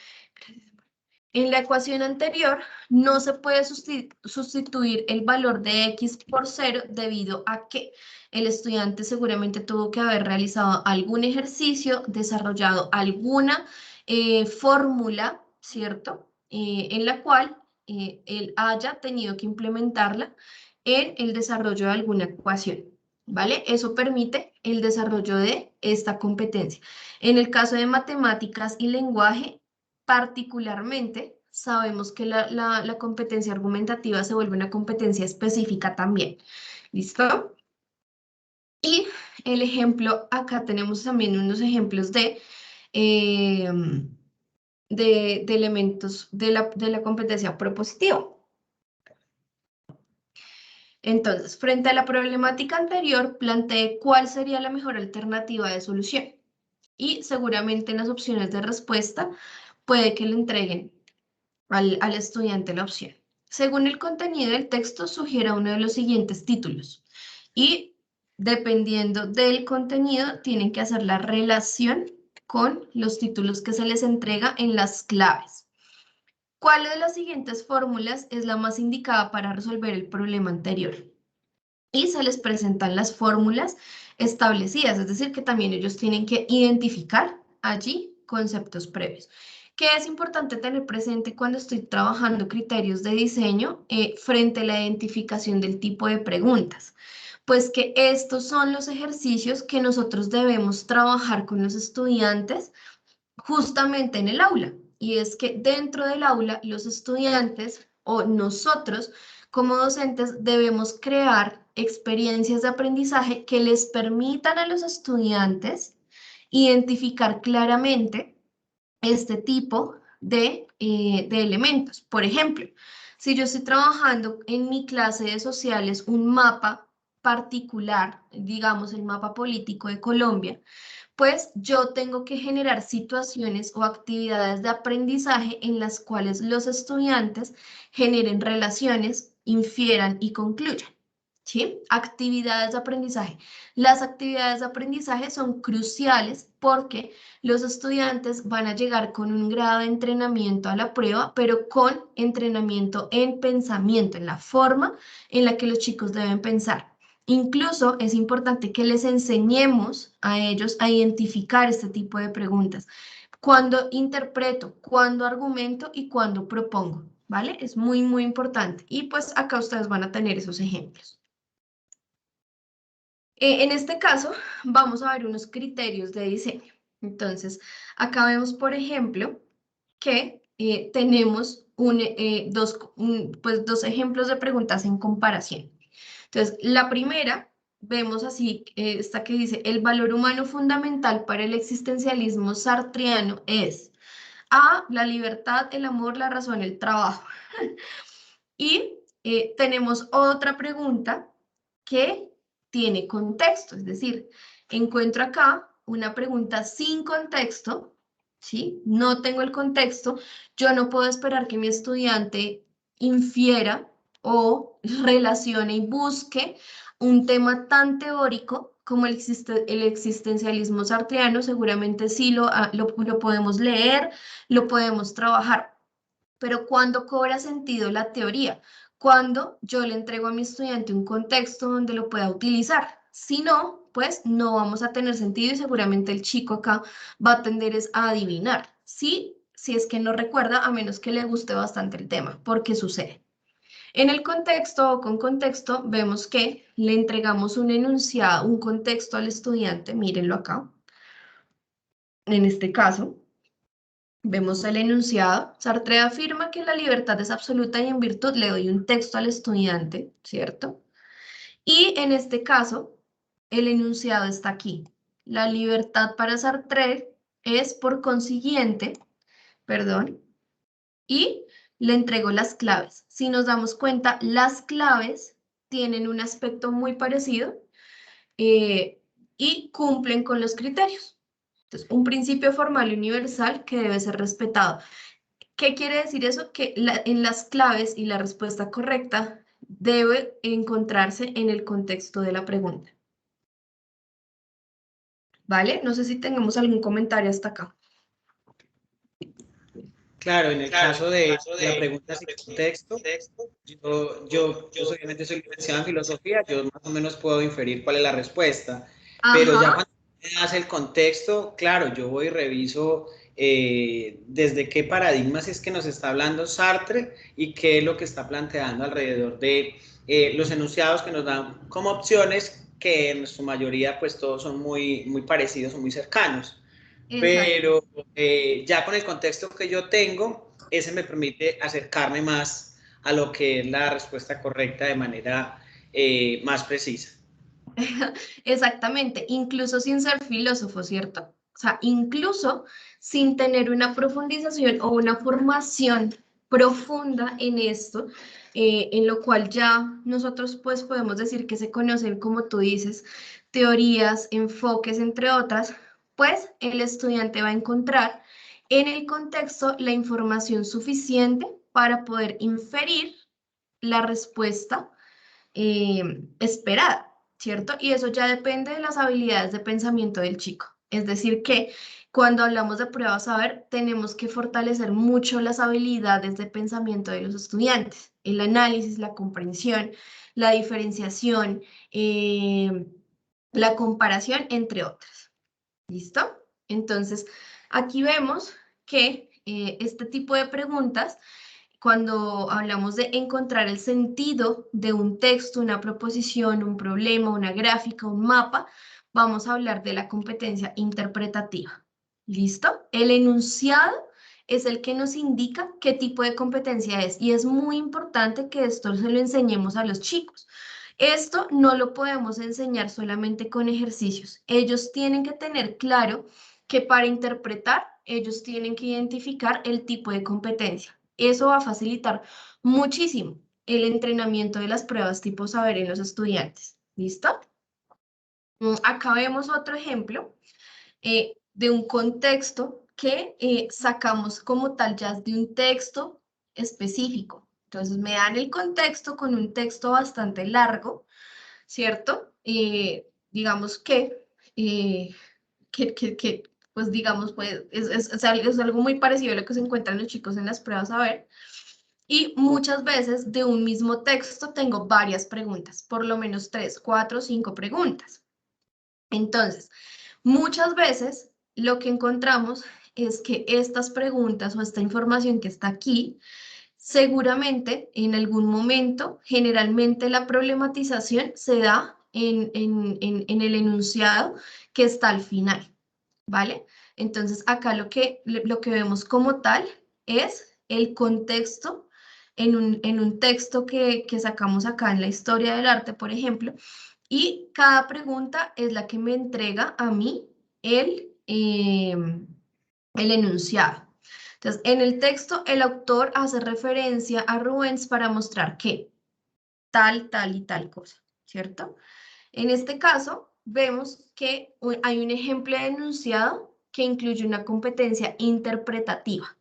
la ecuación anterior no se puede sustituir el valor de x por 0 debido a que el estudiante seguramente tuvo que haber realizado algún ejercicio, desarrollado alguna fórmula, ¿cierto? En la cual él haya tenido que implementarla en el desarrollo de alguna ecuación, ¿vale? Eso permite el desarrollo de esta competencia. En el caso de matemáticas y lenguaje, particularmente, sabemos que la competencia argumentativa se vuelve una competencia específica también. ¿Listo? Y el ejemplo, acá tenemos también unos ejemplos de elementos de la competencia propositiva. Entonces, frente a la problemática anterior, planteé cuál sería la mejor alternativa de solución. Y seguramente en las opciones de respuesta puede que le entreguen al estudiante la opción. según el contenido del texto, sugiera uno de los siguientes títulos. Y dependiendo del contenido, tienen que hacer la relación con los títulos que se les entrega en las claves. ¿Cuál de las siguientes fórmulas es la más indicada para resolver el problema anterior? Y se les presentan las fórmulas establecidas, es decir, que también ellos tienen que identificar allí conceptos previos. ¿Qué es importante tener presente cuando estoy trabajando criterios de diseño frente a la identificación del tipo de preguntas? Pues que estos son los ejercicios que nosotros debemos trabajar con los estudiantes justamente en el aula. Y es que dentro del aula los estudiantes o nosotros como docentes debemos crear experiencias de aprendizaje que les permitan a los estudiantes identificar claramente este tipo de elementos. Por ejemplo, si yo estoy trabajando en mi clase de sociales un mapa particular, digamos el mapa político de Colombia, pues yo tengo que generar situaciones o actividades de aprendizaje en las cuales los estudiantes generen relaciones, infieran y concluyan. ¿Sí? Actividades de aprendizaje. Las actividades de aprendizaje son cruciales porque los estudiantes van a llegar con un grado de entrenamiento a la prueba, pero con entrenamiento en pensamiento, en la forma en la que los chicos deben pensar. Incluso es importante que les enseñemos a ellos a identificar este tipo de preguntas. Cuando interpreto, cuando argumento y cuando propongo, ¿vale? Es muy, muy importante. Y pues acá ustedes van a tener esos ejemplos. En este caso, vamos a ver unos criterios de diseño. Entonces, acá vemos, por ejemplo, que tenemos dos ejemplos de preguntas en comparación. Entonces, la primera, vemos así, esta que dice, el valor humano fundamental para el existencialismo sartreano es A, la libertad, el amor, la razón, el trabajo. Y tenemos otra pregunta que tiene contexto, es decir, encuentro acá una pregunta sin contexto, ¿sí? No tengo el contexto, yo no puedo esperar que mi estudiante infiera o relacione y busque un tema tan teórico como el existencialismo sartreano, seguramente sí lo podemos leer, lo podemos trabajar, pero ¿cuándo cobra sentido la teoría? Cuando yo le entrego a mi estudiante un contexto donde lo pueda utilizar. Si no, pues no vamos a tener sentido y seguramente el chico acá va a tender a adivinar. Sí, si es que no recuerda, a menos que le guste bastante el tema, porque sucede. En el contexto o con contexto, vemos que le entregamos un enunciado, un contexto al estudiante, mírenlo acá. En este caso, vemos el enunciado. Sartre afirma que la libertad es absoluta y en virtud le doy un texto al estudiante, ¿cierto? Y en este caso, el enunciado está aquí. La libertad para Sartre es, por consiguiente, perdón, y le entrego las claves. Si nos damos cuenta, las claves tienen un aspecto muy parecido y cumplen con los criterios. Entonces, un principio formal y universal que debe ser respetado. ¿Qué quiere decir eso? Que en las claves y la respuesta correcta debe encontrarse en el contexto de la pregunta. ¿Vale? No sé si tenemos algún comentario hasta acá. Claro, en el caso de la pregunta sin contexto, yo obviamente soy licenciado en filosofía, yo más o menos puedo inferir cuál es la respuesta, pero ya cuando me das el contexto, claro, yo voy y reviso desde qué paradigmas es que nos está hablando Sartre y qué es lo que está planteando alrededor de los enunciados que nos dan como opciones, que en su mayoría pues todos son muy, muy parecidos o muy cercanos. Pero ya con el contexto que yo tengo, ese me permite acercarme más a lo que es la respuesta correcta de manera más precisa. Exactamente, incluso sin ser filósofo, ¿cierto? O sea, incluso sin tener una profundización o una formación profunda en esto, en lo cual ya nosotros pues podemos decir que se conocen, como tú dices, teorías, enfoques, entre otras, pues el estudiante va a encontrar en el contexto la información suficiente para poder inferir la respuesta esperada, ¿cierto? Y eso ya depende de las habilidades de pensamiento del chico. Es decir, que cuando hablamos de prueba saber, tenemos que fortalecer mucho las habilidades de pensamiento de los estudiantes, el análisis, la comprensión, la diferenciación, la comparación, entre otras. ¿Listo? Entonces, aquí vemos que este tipo de preguntas, cuando hablamos de encontrar el sentido de un texto, una proposición, un problema, una gráfica, un mapa, vamos a hablar de la competencia interpretativa. ¿Listo? El enunciado es el que nos indica qué tipo de competencia es y es muy importante que esto se lo enseñemos a los chicos. Esto no lo podemos enseñar solamente con ejercicios. Ellos tienen que tener claro que para interpretar, ellos tienen que identificar el tipo de competencia. Eso va a facilitar muchísimo el entrenamiento de las pruebas tipo saber en los estudiantes. ¿Listo? Acá vemos otro ejemplo de un contexto que sacamos como tal ya de un texto específico. Entonces me dan el contexto con un texto bastante largo, ¿cierto? Digamos pues digamos, pues, es algo muy parecido a lo que se encuentran los chicos en las pruebas a ver. Y muchas veces de un mismo texto tengo varias preguntas, por lo menos 3, 4, 5 preguntas. Entonces, muchas veces lo que encontramos es que estas preguntas o esta información que está aquí, seguramente en algún momento, generalmente la problematización se da en el enunciado que está al final, ¿vale? Entonces, acá lo que vemos como tal es el contexto en un texto que sacamos acá en la historia del arte, por ejemplo, y cada pregunta es la que me entrega a mí el enunciado. Entonces, en el texto, el autor hace referencia a Rubens para mostrar que tal, tal y tal cosa, ¿cierto? En este caso, vemos que hay un ejemplo de enunciado que incluye una competencia interpretativa,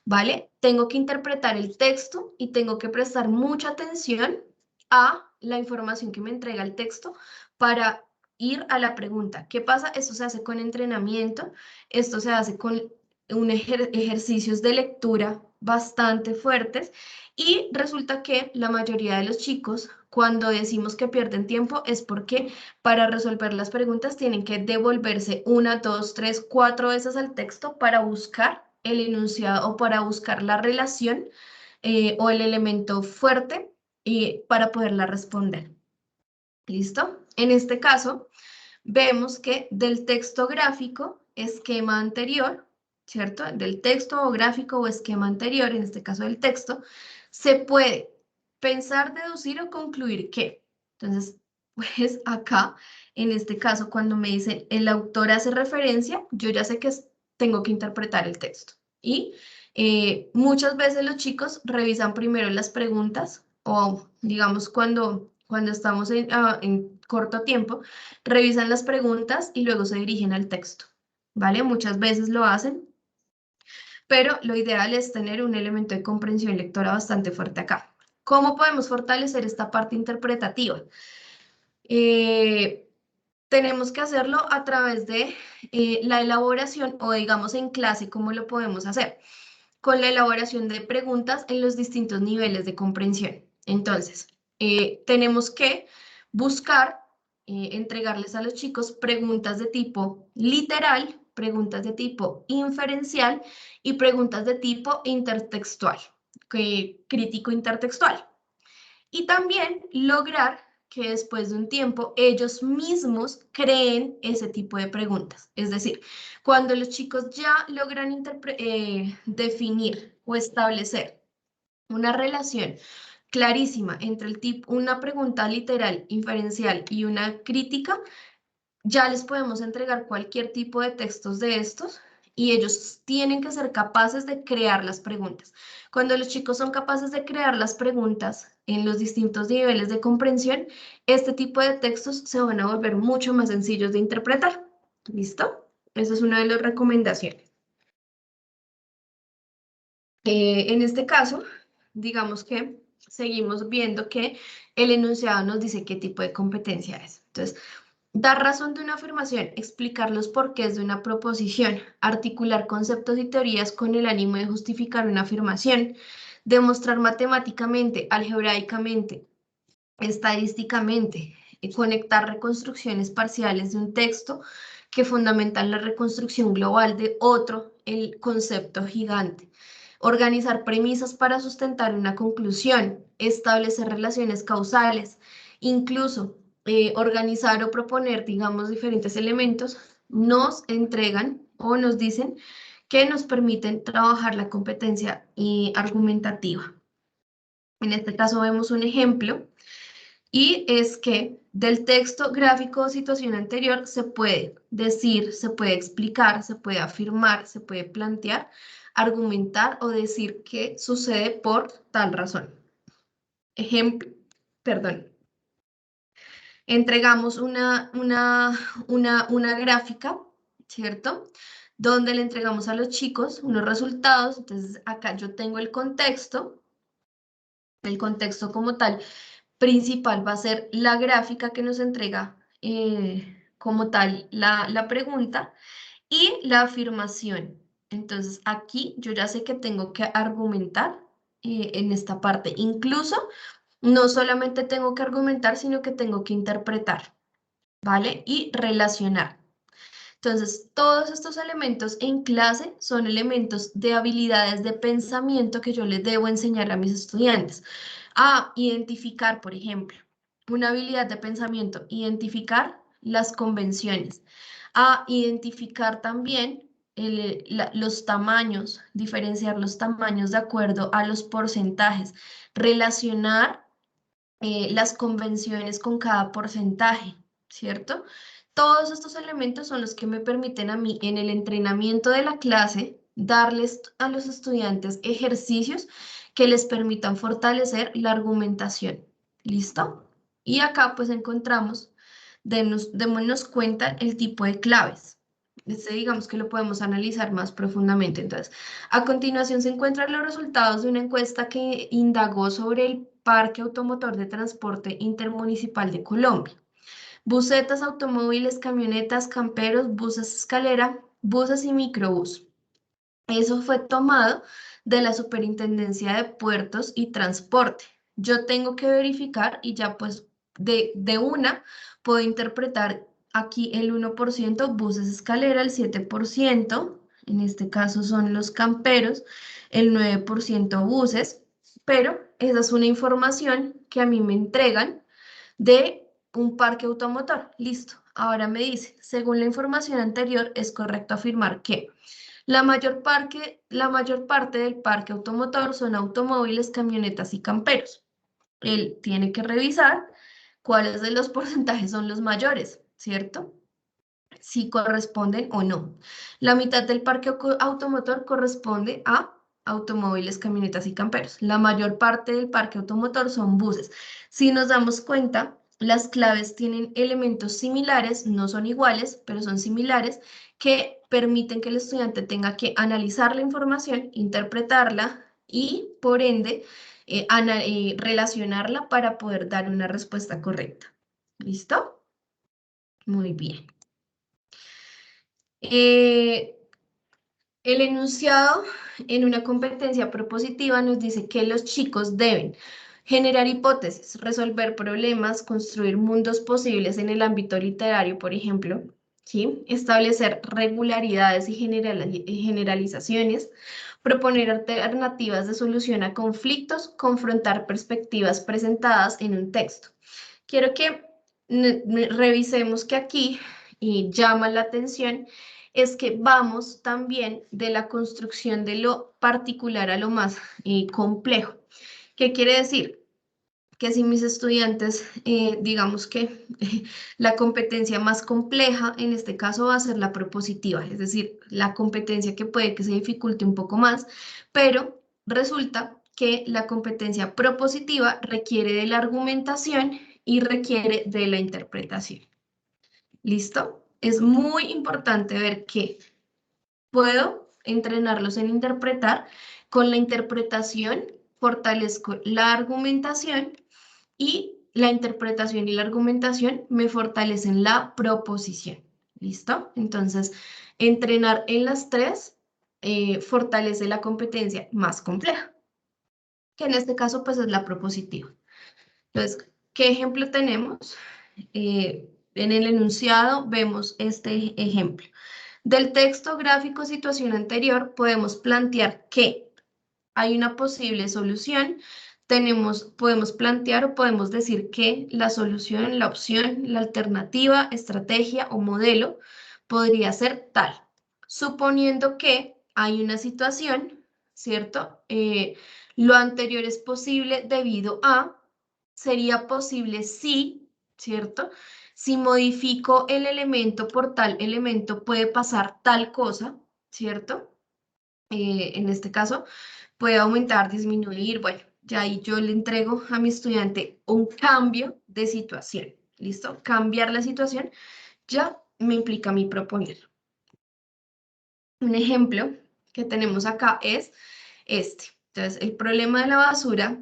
¿vale? Tengo que interpretar el texto y tengo que prestar mucha atención a la información que me entrega el texto para ir a la pregunta. ¿Qué pasa? Esto se hace con entrenamiento, esto se hace con ejercicios de lectura bastante fuertes y resulta que la mayoría de los chicos, cuando decimos que pierden tiempo, es porque para resolver las preguntas tienen que devolverse 1, 2, 3, 4 veces al texto para buscar el enunciado o para buscar la relación o el elemento fuerte para poderla responder. ¿Listo? En este caso, vemos que del texto gráfico, esquema anterior, ¿cierto? Del texto o gráfico o esquema anterior, en este caso del texto, se puede pensar, deducir o concluir que. Entonces, pues acá, en este caso, cuando me dice el autor hace referencia, yo ya sé que tengo que interpretar el texto. Y muchas veces los chicos revisan primero las preguntas o, digamos, cuando estamos en corto tiempo, revisan las preguntas y luego se dirigen al texto, ¿vale? Muchas veces lo hacen, pero lo ideal es tener un elemento de comprensión lectora bastante fuerte acá. ¿Cómo podemos fortalecer esta parte interpretativa? Tenemos que hacerlo a través de la elaboración o digamos en clase, ¿cómo lo podemos hacer? Con la elaboración de preguntas en los distintos niveles de comprensión. Entonces, tenemos que buscar entregarles a los chicos preguntas de tipo literal, preguntas de tipo inferencial y preguntas de tipo intertextual, crítico intertextual. Y también lograr que después de un tiempo ellos mismos creen ese tipo de preguntas. Es decir, cuando los chicos ya logran definir o establecer una relación clarísima entre una pregunta literal, inferencial y una crítica, ya les podemos entregar cualquier tipo de textos de estos y ellos tienen que ser capaces de crear las preguntas. Cuando los chicos son capaces de crear las preguntas en los distintos niveles de comprensión, este tipo de textos se van a volver mucho más sencillos de interpretar. ¿Listo? Esa es una de las recomendaciones. En este caso, digamos que seguimos viendo que el enunciado nos dice qué tipo de competencia es. Entonces, dar razón de una afirmación, explicar los porqués de una proposición, articular conceptos y teorías con el ánimo de justificar una afirmación, demostrar matemáticamente, algebraicamente, estadísticamente, conectar reconstrucciones parciales de un texto que fundamentan la reconstrucción global de otro, el concepto gigante. Organizar premisas para sustentar una conclusión, establecer relaciones causales, incluso organizar o proponer, digamos, diferentes elementos, nos entregan o nos dicen que nos permiten trabajar la competencia argumentativa. En este caso vemos un ejemplo y es que del texto gráfico o situación anterior se puede decir, se puede explicar, se puede afirmar, se puede plantear, argumentar o decir que sucede por tal razón. Ejemplo, perdón. Entregamos una gráfica, ¿cierto? Donde le entregamos a los chicos unos resultados. Entonces, acá yo tengo el contexto como tal principal va a ser la gráfica que nos entrega como tal la pregunta y la afirmación. Entonces aquí yo ya sé que tengo que argumentar en esta parte. Incluso no solamente tengo que argumentar, sino que tengo que interpretar, ¿vale? Y relacionar. Entonces, todos estos elementos en clase son elementos de habilidades de pensamiento que yo les debo enseñar a mis estudiantes. A identificar, por ejemplo, una habilidad de pensamiento, identificar las convenciones. A identificar también los tamaños, diferenciar los tamaños de acuerdo a los porcentajes, relacionar las convenciones con cada porcentaje, ¿cierto? Todos estos elementos son los que me permiten a mí en el entrenamiento de la clase darles a los estudiantes ejercicios que les permitan fortalecer la argumentación. ¿Listo? Y acá pues encontramos, démonos cuenta el tipo de claves. Digamos que lo podemos analizar más profundamente. Entonces, a continuación se encuentran los resultados de una encuesta que indagó sobre el Parque Automotor de Transporte Intermunicipal de Colombia. Busetas, automóviles, camionetas, camperos, buses escalera, buses y microbús. Eso fue tomado de la Superintendencia de Puertos y Transporte. Yo tengo que verificar y ya pues de una puedo interpretar aquí el 1% buses escalera, el 7%, en este caso son los camperos, el 9% buses, pero esa es una información que a mí me entregan de un parque automotor. Listo. Ahora me dice, según la información anterior, es correcto afirmar que la mayor parte del parque automotor son automóviles, camionetas y camperos. Él tiene que revisar cuáles de los porcentajes son los mayores, ¿cierto? Si corresponden o no. La mitad del parque automotor corresponde a automóviles, camionetas y camperos. La mayor parte del parque automotor son buses. Si nos damos cuenta, las claves tienen elementos similares, no son iguales, pero son similares, que permiten que el estudiante tenga que analizar la información, interpretarla y, por ende, relacionarla para poder dar una respuesta correcta. ¿Listo? Muy bien. El enunciado en una competencia propositiva nos dice que los chicos deben generar hipótesis, resolver problemas, construir mundos posibles en el ámbito literario, por ejemplo, ¿sí? Establecer regularidades y generalizaciones, proponer alternativas de solución a conflictos, confrontar perspectivas presentadas en un texto. Quiero que revisemos que aquí, y llama la atención, es que vamos también de la construcción de lo particular a lo más complejo. ¿Qué quiere decir? Que si mis estudiantes, digamos que la competencia más compleja en este caso va a ser la propositiva, es decir, la competencia que puede que se dificulte un poco más, pero resulta que la competencia propositiva requiere de la argumentación y requiere de la interpretación. ¿Listo? Es muy importante ver que puedo entrenarlos en interpretar. Con la interpretación fortalezco la argumentación y la interpretación y la argumentación me fortalecen la proposición. ¿Listo? Entonces, entrenar en las tres fortalece la competencia más compleja, que en este caso pues es la propositiva. Entonces, ¿qué ejemplo tenemos? En el enunciado vemos este ejemplo. Del texto gráfico situación anterior podemos plantear que hay una posible solución, podemos plantear o podemos decir que la solución, la opción, la alternativa, estrategia o modelo podría ser tal, suponiendo que hay una situación, ¿cierto? Lo anterior es posible debido a, sería posible si, ¿cierto? Si modifico el elemento por tal elemento puede pasar tal cosa, ¿cierto? En este caso, puede aumentar, disminuir, bueno, ya ahí yo le entrego a mi estudiante un cambio de situación, ¿listo? Cambiar la situación ya me implica mi proponer. Un ejemplo que tenemos acá es este. Entonces, el problema de la basura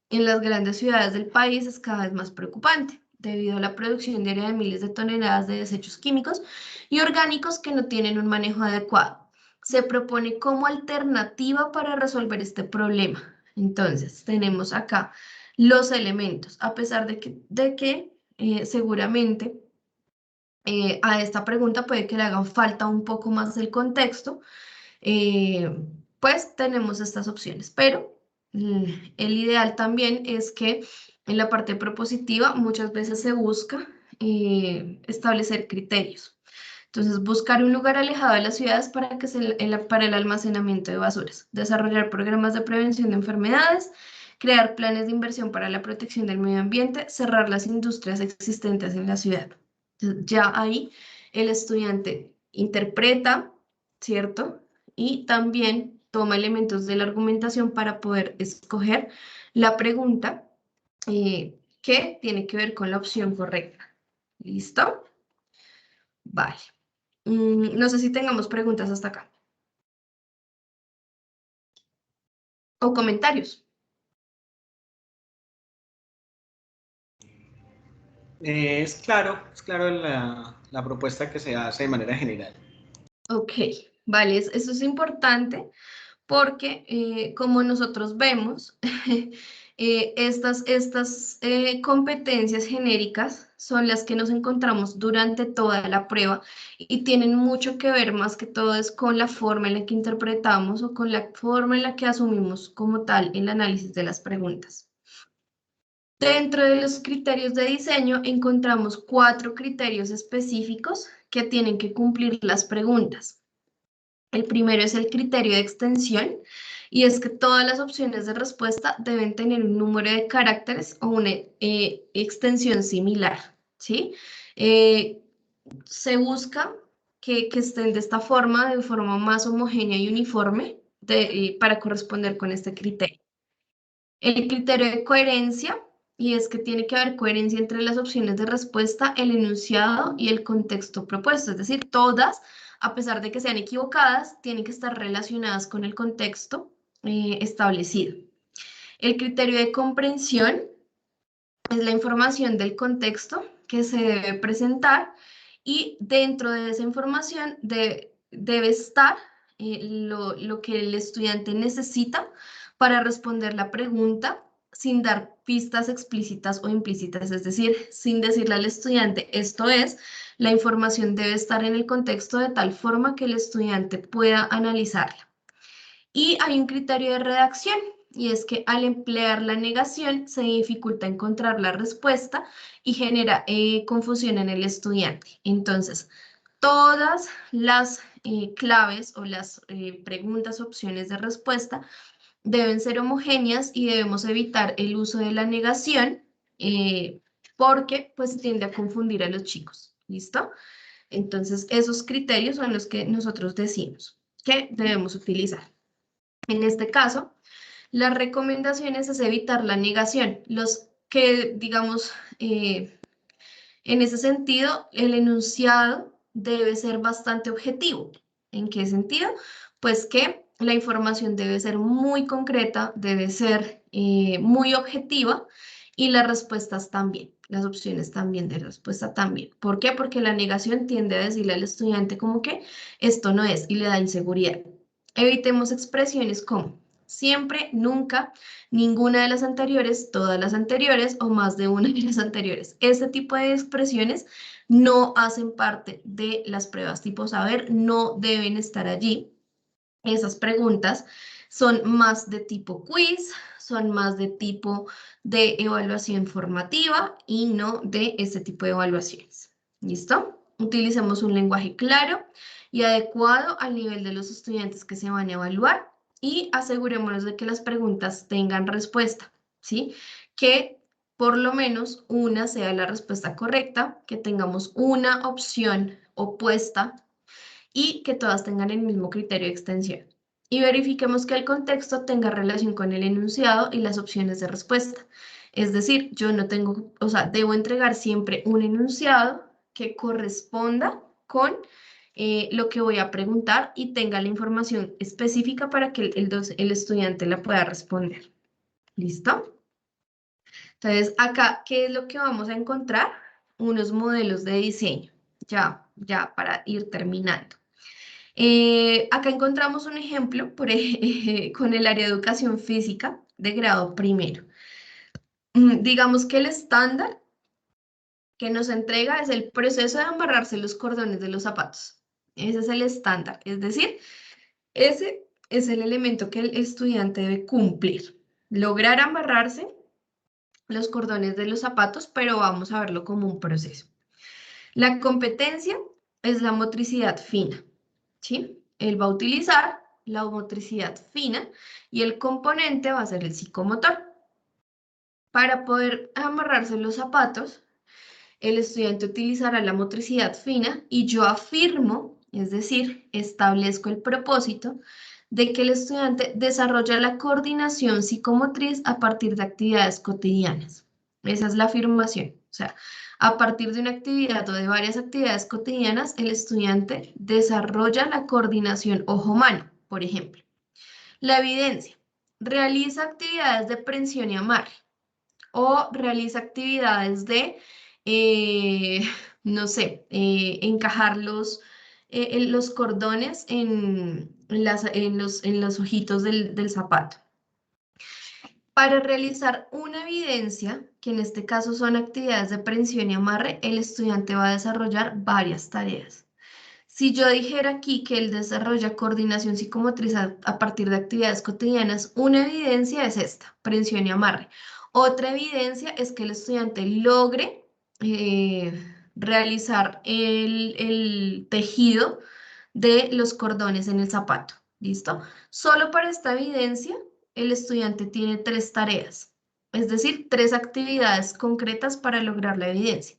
en las grandes ciudades del país es cada vez más preocupante debido a la producción diaria de miles de toneladas de desechos químicos y orgánicos que no tienen un manejo adecuado. Se propone como alternativa para resolver este problema. Entonces, tenemos acá los elementos, a pesar de que seguramente a esta pregunta puede que le hagan falta un poco más del contexto, pues tenemos estas opciones, pero el ideal también es que en la parte propositiva muchas veces se busca establecer criterios. Entonces, buscar un lugar alejado de las ciudades para, para el almacenamiento de basuras, desarrollar programas de prevención de enfermedades, crear planes de inversión para la protección del medio ambiente, cerrar las industrias existentes en la ciudad. Entonces, ya ahí el estudiante interpreta, ¿cierto? Y también toma elementos de la argumentación para poder escoger la pregunta que tiene que ver con la opción correcta. ¿Listo? Vale. No sé si tengamos preguntas hasta acá. O comentarios. Es claro la propuesta que se hace de manera general. Ok, vale, eso es importante porque como nosotros vemos, estas competencias genéricas son las que nos encontramos durante toda la prueba y tienen mucho que ver más que todo es con la forma en la que interpretamos o con la forma en la que asumimos como tal el análisis de las preguntas. Dentro de los criterios de diseño encontramos 4 criterios específicos que tienen que cumplir las preguntas. El primero es el criterio de extensión y es que todas las opciones de respuesta deben tener un número de caracteres o una extensión similar, ¿sí? Se busca que estén de esta forma, de forma más homogénea y uniforme para corresponder con este criterio. El criterio de coherencia, y es que tiene que haber coherencia entre las opciones de respuesta, el enunciado y el contexto propuesto, es decir, todas, a pesar de que sean equivocadas, tienen que estar relacionadas con el contexto establecido. El criterio de comprensión es la información del contexto que se debe presentar y dentro de esa información debe estar lo que el estudiante necesita para responder la pregunta sin dar pistas explícitas o implícitas, es decir, sin decirle al estudiante esto es, la información debe estar en el contexto de tal forma que el estudiante pueda analizarla. Y hay un criterio de redacción, y es que al emplear la negación se dificulta encontrar la respuesta y genera confusión en el estudiante. Entonces, todas las claves o las preguntas, opciones de respuesta deben ser homogéneas y debemos evitar el uso de la negación porque pues tiende a confundir a los chicos. ¿Listo? Entonces, esos criterios son los que nosotros decimos que debemos utilizar. En este caso, las recomendaciones es evitar la negación. Los que, digamos, en ese sentido, el enunciado debe ser bastante objetivo. ¿En qué sentido? Pues que la información debe ser muy concreta, debe ser muy objetiva y las respuestas también, las opciones también de respuesta también. ¿Por qué? Porque la negación tiende a decirle al estudiante como que esto no es y le da inseguridad. Evitemos expresiones como siempre, nunca, ninguna de las anteriores, todas las anteriores o más de una de las anteriores. Este tipo de expresiones no hacen parte de las pruebas tipo saber, no deben estar allí. Esas preguntas son más de tipo quiz, son más de tipo de evaluación formativa y no de este tipo de evaluaciones. ¿Listo? Utilicemos un lenguaje claro y adecuado al nivel de los estudiantes que se van a evaluar y asegurémonos de que las preguntas tengan respuesta, ¿sí? Que por lo menos una sea la respuesta correcta, que tengamos una opción opuesta y que todas tengan el mismo criterio de extensión. Y verifiquemos que el contexto tenga relación con el enunciado y las opciones de respuesta. Es decir, yo no tengo, o sea, debo entregar siempre un enunciado que corresponda con lo que voy a preguntar y tenga la información específica para que el estudiante la pueda responder. ¿Listo? Entonces, acá, ¿qué es lo que vamos a encontrar? Unos modelos de diseño, ya para ir terminando. Acá encontramos un ejemplo con el área de educación física de grado primero. Digamos que el estándar que nos entrega es el proceso de amarrarse los cordones de los zapatos. Ese es el estándar, es decir, ese es el elemento que el estudiante debe cumplir. Lograr amarrarse los cordones de los zapatos, pero vamos a verlo como un proceso. La competencia es la motricidad fina, ¿sí? Él va a utilizar la motricidad fina y el componente va a ser el psicomotor. Para poder amarrarse los zapatos, el estudiante utilizará la motricidad fina y yo afirmo, es decir, establezco el propósito de que el estudiante desarrolla la coordinación psicomotriz a partir de actividades cotidianas. Esa es la afirmación. O sea, a partir de una actividad o de varias actividades cotidianas, el estudiante desarrolla la coordinación ojo-mano, por ejemplo. La evidencia. Realiza actividades de prensión y amarre o realiza actividades de, no sé, encajar los cordones en los ojitos del zapato. Para realizar una evidencia, que en este caso son actividades de prensión y amarre, el estudiante va a desarrollar varias tareas. Si yo dijera aquí que él desarrolla coordinación psicomotriz a partir de actividades cotidianas, una evidencia es esta, prensión y amarre. Otra evidencia es que el estudiante logre realizar el tejido de los cordones en el zapato. ¿Listo? Solo para esta evidencia, el estudiante tiene 3 tareas, es decir, 3 actividades concretas para lograr la evidencia.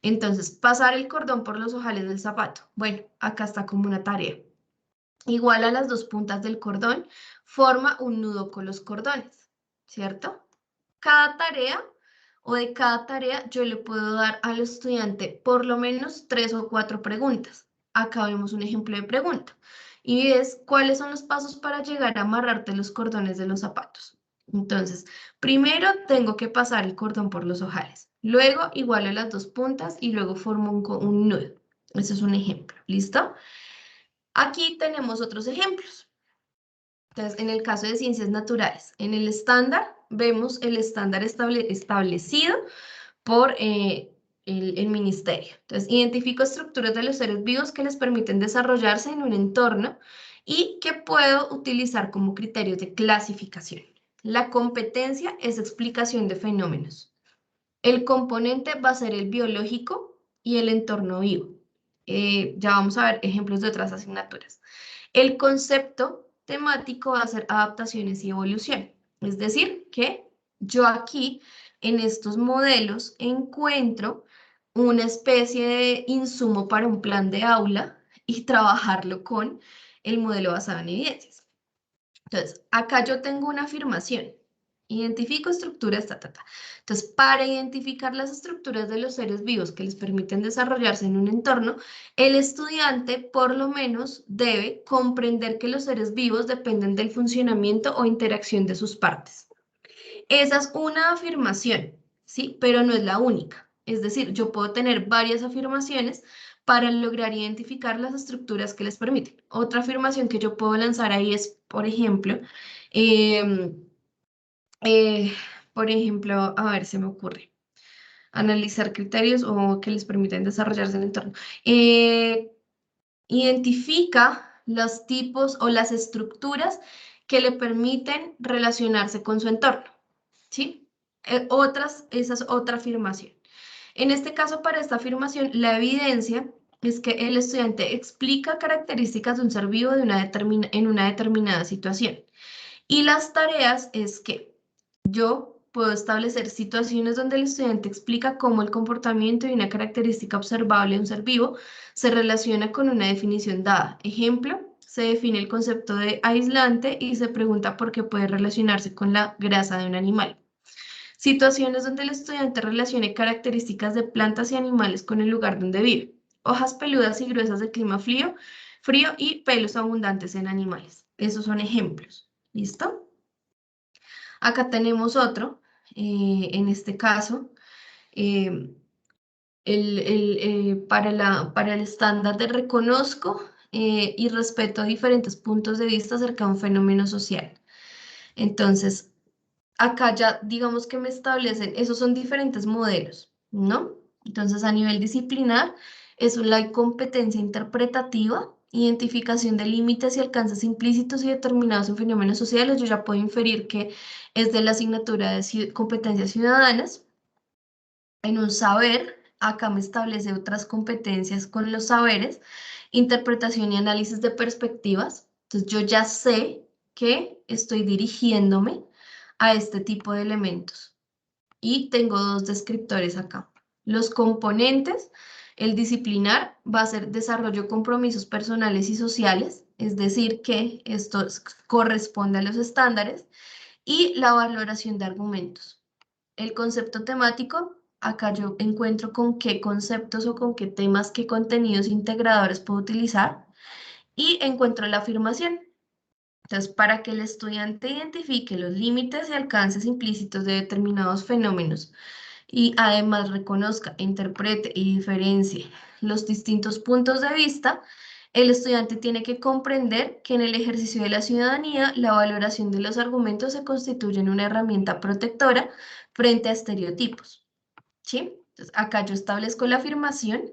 Entonces, pasar el cordón por los ojales del zapato. Bueno, acá está como una tarea. Igual a las 2 puntas del cordón, forma un nudo con los cordones, ¿cierto? Cada tarea o de cada tarea yo le puedo dar al estudiante por lo menos 3 o 4 preguntas. Acá vemos un ejemplo de pregunta. Y es, ¿cuáles son los pasos para llegar a amarrarte los cordones de los zapatos? Entonces, primero tengo que pasar el cordón por los ojales. Luego igualo las 2 puntas y luego formo un nudo. Ese es un ejemplo. ¿Listo? Aquí tenemos otros ejemplos. Entonces, en el caso de ciencias naturales, en el estándar, vemos el estándar establecido por el ministerio. Entonces, identifico estructuras de los seres vivos que les permiten desarrollarse en un entorno y que puedo utilizar como criterios de clasificación. La competencia es explicación de fenómenos. El componente va a ser el biológico y el entorno vivo. Ya vamos a ver ejemplos de otras asignaturas. El concepto temático va a ser adaptaciones y evolución. Es decir, que yo aquí en estos modelos encuentro una especie de insumo para un plan de aula y trabajarlo con el modelo basado en evidencias. Entonces, acá yo tengo una afirmación. Identifico estructuras, Entonces, para identificar las estructuras de los seres vivos que les permiten desarrollarse en un entorno, el estudiante por lo menos debe comprender que los seres vivos dependen del funcionamiento o interacción de sus partes. Esa es una afirmación, ¿sí? Pero no es la única. Es decir, yo puedo tener varias afirmaciones para lograr identificar las estructuras que les permiten. Otra afirmación que yo puedo lanzar ahí es, por ejemplo, em, eh, a ver, se me ocurre, analizar criterios o que les permiten desarrollarse en el entorno. Identifica los tipos o las estructuras que le permiten relacionarse con su entorno, ¿sí? Esa es otra afirmación. En este caso, para esta afirmación, la evidencia es que el estudiante explica características de un ser vivo en una determinada situación. Y las tareas es que yo puedo establecer situaciones donde el estudiante explica cómo el comportamiento y una característica observable de un ser vivo se relaciona con una definición dada. Ejemplo, se define el concepto de aislante y se pregunta por qué puede relacionarse con la grasa de un animal. Situaciones donde el estudiante relacione características de plantas y animales con el lugar donde vive. Hojas peludas y gruesas de clima frío y pelos abundantes en animales. Esos son ejemplos. ¿Listo? Acá tenemos otro, en este caso, eh, para el estándar de reconozco y respeto diferentes puntos de vista acerca de un fenómeno social. Entonces, acá ya digamos que me establecen, esos son diferentes modelos, ¿no? Entonces, a nivel disciplinar, es la competencia interpretativa, identificación de límites y alcances implícitos y determinados en fenómenos sociales. Yo ya puedo inferir que es de la asignatura de competencias ciudadanas. En un saber, acá me establece otras competencias con los saberes, interpretación y análisis de perspectivas. Entonces, yo ya sé que estoy dirigiéndome a este tipo de elementos. Y tengo dos descriptores acá. Los componentes, el disciplinar va a ser desarrollo de compromisos personales y sociales, es decir, que esto corresponde a los estándares, y la valoración de argumentos. El concepto temático, acá yo encuentro con qué conceptos o con qué temas, qué contenidos integradores puedo utilizar, y encuentro la afirmación. Entonces, para que el estudiante identifique los límites y alcances implícitos de determinados fenómenos y además reconozca, interprete y diferencie los distintos puntos de vista, el estudiante tiene que comprender que en el ejercicio de la ciudadanía, la valoración de los argumentos se constituye en una herramienta protectora frente a estereotipos, ¿sí? Entonces, acá yo establezco la afirmación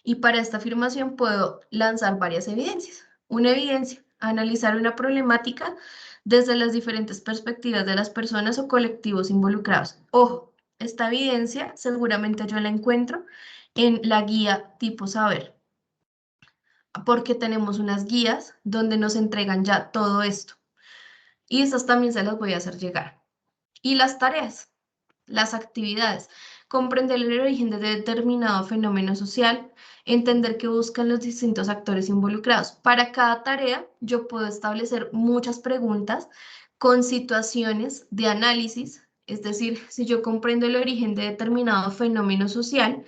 y para esta afirmación puedo lanzar varias evidencias. Una evidencia, analizar una problemática desde las diferentes perspectivas de las personas o colectivos involucrados. Ojo, esta evidencia seguramente yo la encuentro en la guía tipo saber, porque tenemos unas guías donde nos entregan ya todo esto. Y estas también se las voy a hacer llegar. Y las tareas, las actividades, comprender el origen de determinado fenómeno social, entender qué buscan los distintos actores involucrados. Para cada tarea, yo puedo establecer muchas preguntas con situaciones de análisis, es decir, si yo comprendo el origen de determinado fenómeno social,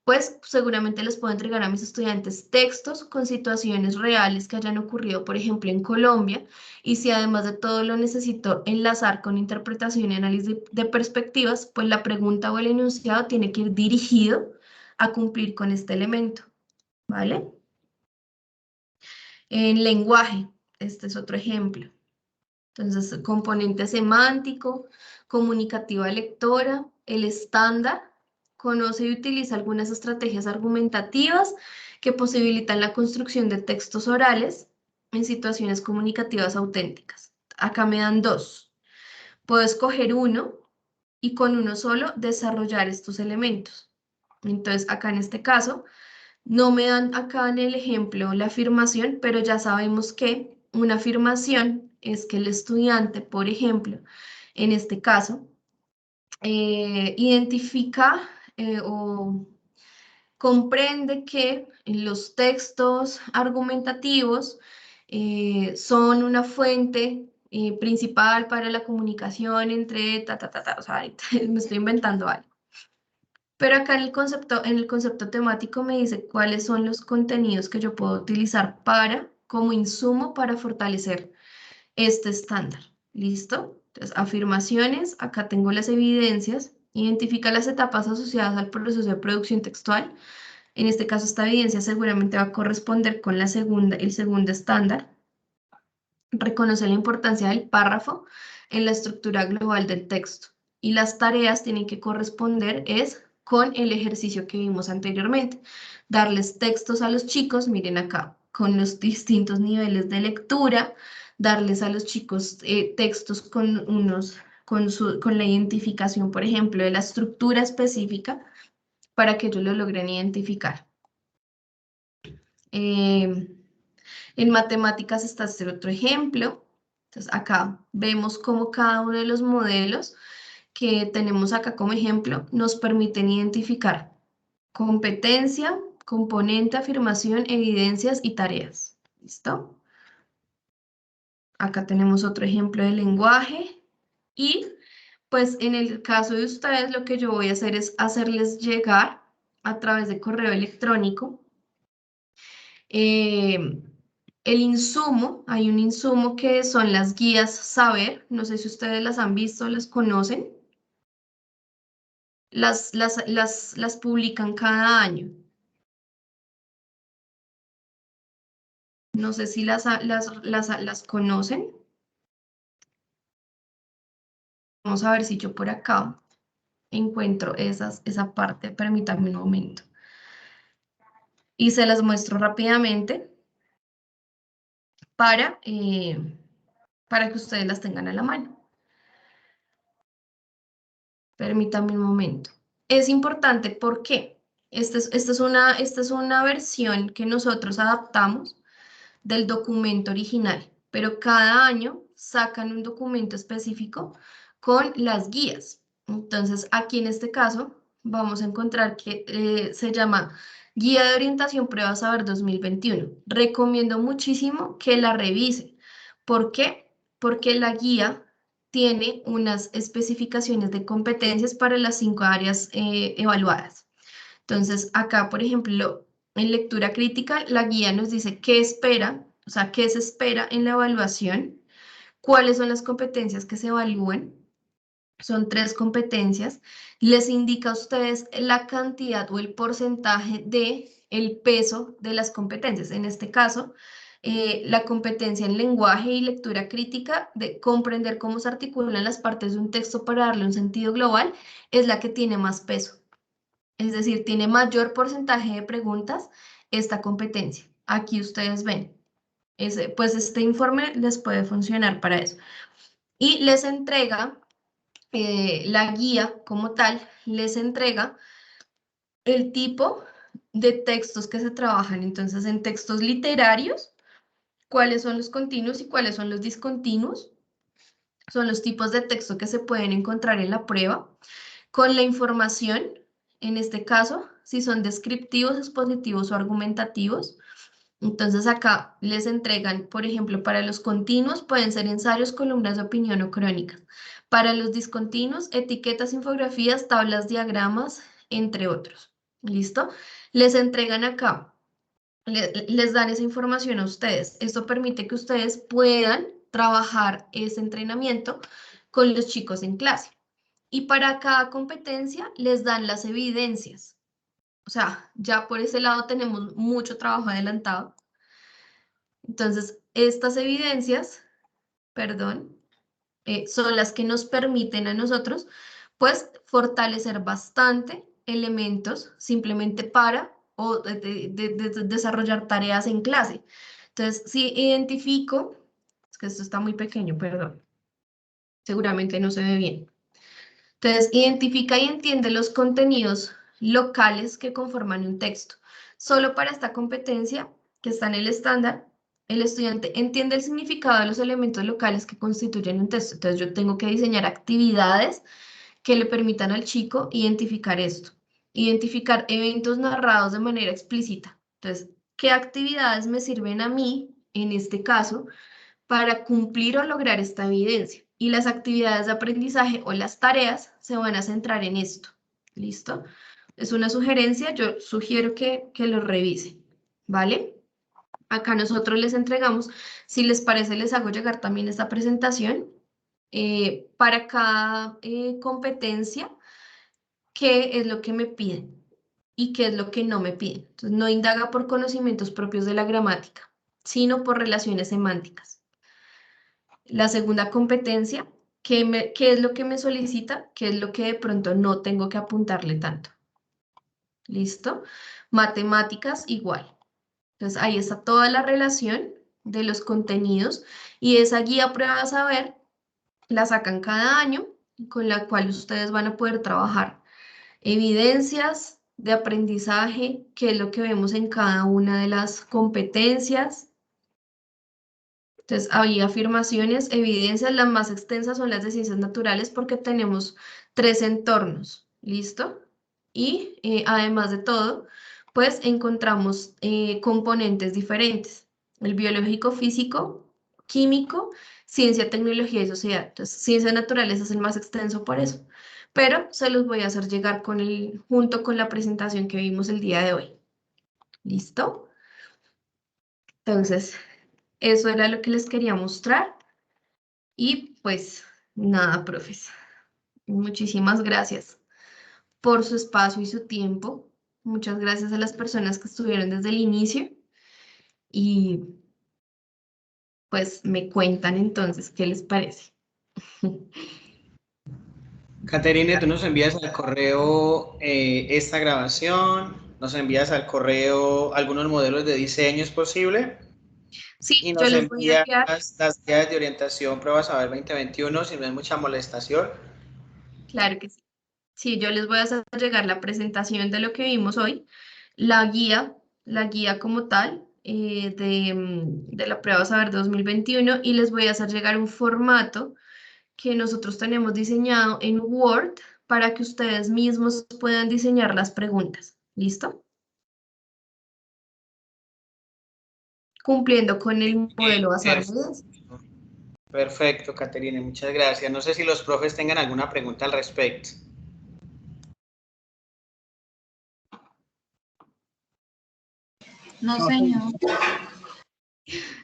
pues seguramente les puedo entregar a mis estudiantes textos con situaciones reales que hayan ocurrido, por ejemplo, en Colombia, y si además de todo lo necesito enlazar con interpretación y análisis de perspectivas, pues la pregunta o el enunciado tiene que ir dirigido a cumplir con este elemento, ¿vale? En lenguaje, este es otro ejemplo. Entonces, componente semántico, comunicativa lectora, el estándar, conoce y utiliza algunas estrategias argumentativas que posibilitan la construcción de textos orales en situaciones comunicativas auténticas. Acá me dan dos. Puedo escoger uno y con uno solo desarrollar estos elementos. Entonces, acá en este caso, no me dan acá en el ejemplo la afirmación, pero ya sabemos que una afirmación es que el estudiante, por ejemplo, en este caso, identifica o comprende que los textos argumentativos son una fuente principal para la comunicación entre o sea, me estoy inventando algo. Pero acá en el concepto temático me dice cuáles son los contenidos que yo puedo utilizar como insumo para fortalecer este estándar. ¿Listo? Entonces, afirmaciones, acá tengo las evidencias, identifica las etapas asociadas al proceso de producción textual. En este caso, esta evidencia seguramente va a corresponder con el segundo estándar. Reconoce la importancia del párrafo en la estructura global del texto. Y las tareas tienen que corresponder con el ejercicio que vimos anteriormente. Darles textos a los chicos, miren acá, con los distintos niveles de lectura, darles a los chicos textos con la identificación, por ejemplo, de la estructura específica para que ellos lo logren identificar. En matemáticas está este otro ejemplo. Entonces, acá vemos cómo cada uno de los modelos que tenemos acá como ejemplo nos permiten identificar competencia, componente, afirmación, evidencias y tareas. ¿Listo? Acá tenemos otro ejemplo de lenguaje y pues en el caso de ustedes lo que yo voy a hacer es hacerles llegar a través de correo electrónico el insumo. Hay un insumo que son las guías Saber, no sé si ustedes las han visto, las conocen. Las publican cada año. No sé si las conocen. Vamos a ver si yo por acá encuentro esa parte. Permítanme un momento. Y se las muestro rápidamente para que ustedes las tengan a la mano. Permítanme un momento. Es importante porque esta es una versión que nosotros adaptamos del documento original, pero cada año sacan un documento específico con las guías. Entonces, aquí en este caso, vamos a encontrar que se llama Guía de Orientación Prueba Saber 2021. Recomiendo muchísimo que la revise. ¿Por qué? Porque la guía tiene unas especificaciones de competencias para las 5 áreas evaluadas. Entonces, acá, por ejemplo, en lectura crítica, la guía nos dice qué espera, o sea, qué se espera en la evaluación, cuáles son las competencias que se evalúan. Son 3 competencias. Les indica a ustedes la cantidad o el porcentaje de el peso de las competencias. En este caso, la competencia en lenguaje y lectura crítica de comprender cómo se articulan las partes de un texto para darle un sentido global es la que tiene más peso. Es decir, tiene mayor porcentaje de preguntas esta competencia. Aquí ustedes ven. Pues este informe les puede funcionar para eso. Y les entrega, la guía como tal, les entrega el tipo de textos que se trabajan. Entonces, en textos literarios, cuáles son los continuos y cuáles son los discontinuos. Son los tipos de texto que se pueden encontrar en la prueba. Con la información, en este caso, si son descriptivos, expositivos o argumentativos. Entonces acá les entregan, por ejemplo, para los continuos pueden ser ensayos, columnas de opinión o crónicas. Para los discontinuos, etiquetas, infografías, tablas, diagramas, entre otros. ¿Listo? Les entregan acá, les dan esa información a ustedes. Esto permite que ustedes puedan trabajar ese entrenamiento con los chicos en clase. Y para cada competencia les dan las evidencias. O sea, ya por ese lado tenemos mucho trabajo adelantado. Entonces, estas evidencias, perdón, son las que nos permiten a nosotros, pues, fortalecer bastante elementos simplemente para desarrollar tareas en clase. Entonces, si identifico, es que esto está muy pequeño, perdón, seguramente no se ve bien. Entonces, identifica y entiende los contenidos locales que conforman un texto. Solo para esta competencia, que está en el estándar, el estudiante entiende el significado de los elementos locales que constituyen un texto. Entonces, yo tengo que diseñar actividades que le permitan al chico identificar esto. Identificar eventos narrados de manera explícita. Entonces, ¿qué actividades me sirven a mí, en este caso, para cumplir o lograr esta evidencia? Y las actividades de aprendizaje o las tareas se van a centrar en esto. ¿Listo? Es una sugerencia, yo sugiero que lo revisen, ¿vale? Acá nosotros les entregamos, si les parece, les hago llegar también esta presentación para cada competencia qué es lo que me piden y qué es lo que no me piden. Entonces, no indaga por conocimientos propios de la gramática, sino por relaciones semánticas. La segunda competencia, ¿qué es lo que me solicita? ¿Qué es lo que de pronto no tengo que apuntarle tanto? ¿Listo? Matemáticas igual. Entonces, ahí está toda la relación de los contenidos y esa guía prueba a saber la sacan cada año, con la cual ustedes van a poder trabajar evidencias de aprendizaje, que es lo que vemos en cada una de las competencias. Entonces, hay afirmaciones, evidencias, las más extensas son las de ciencias naturales porque tenemos 3 entornos, ¿listo? Y además de todo, pues encontramos componentes diferentes, el biológico, físico, químico, ciencia, tecnología y sociedad. Entonces, ciencias naturales es el más extenso por eso, pero se los voy a hacer llegar junto con la presentación que vimos el día de hoy. ¿Listo? Entonces, eso era lo que les quería mostrar. Y pues nada, profes. Muchísimas gracias por su espacio y su tiempo. Muchas gracias a las personas que estuvieron desde el inicio. Y pues me cuentan entonces qué les parece. Caterine, tú nos envías al correo esta grabación, nos envías al correo algunos modelos de diseño, ¿es posible? Sí, Y yo nos les voy a envías enviar. las guías de orientación Prueba Saber 2021, si no es mucha molestación. Claro que sí. Sí, yo les voy a hacer llegar la presentación de lo que vimos hoy, la guía como tal de la prueba Saber 2021 y les voy a hacer llegar un formato que nosotros tenemos diseñado en Word para que ustedes mismos puedan diseñar las preguntas. ¿Listo? Cumpliendo con el modelo basado en evidencia. Perfecto, Caterine, muchas gracias. No sé si los profes tengan alguna pregunta al respecto. No, señor.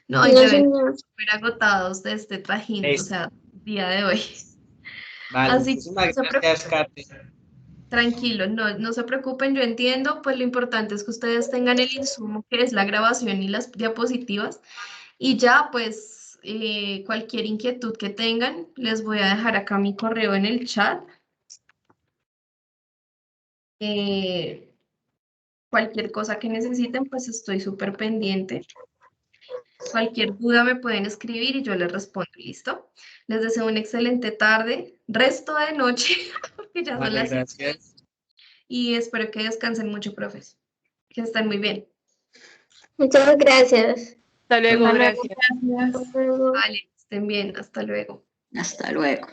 No, y se ven súper agotados de este trajín, o sea, día de hoy. Vale, Así que muchísimas no se gracias, Katy. tranquilo, no se preocupen, yo entiendo, pues lo importante es que ustedes tengan el insumo que es la grabación y las diapositivas y ya pues cualquier inquietud que tengan, les voy a dejar acá mi correo en el chat. Cualquier cosa que necesiten, pues estoy súper pendiente. Cualquier duda me pueden escribir y yo les respondo, ¿listo? Les deseo una excelente tarde, resto de noche, porque ya son Vale, las 7. gracias. Y espero que descansen mucho, profes. Que estén muy bien. Muchas gracias. Hasta luego, Hasta luego. gracias. Hasta luego. Vale, estén bien. Hasta luego. Hasta luego.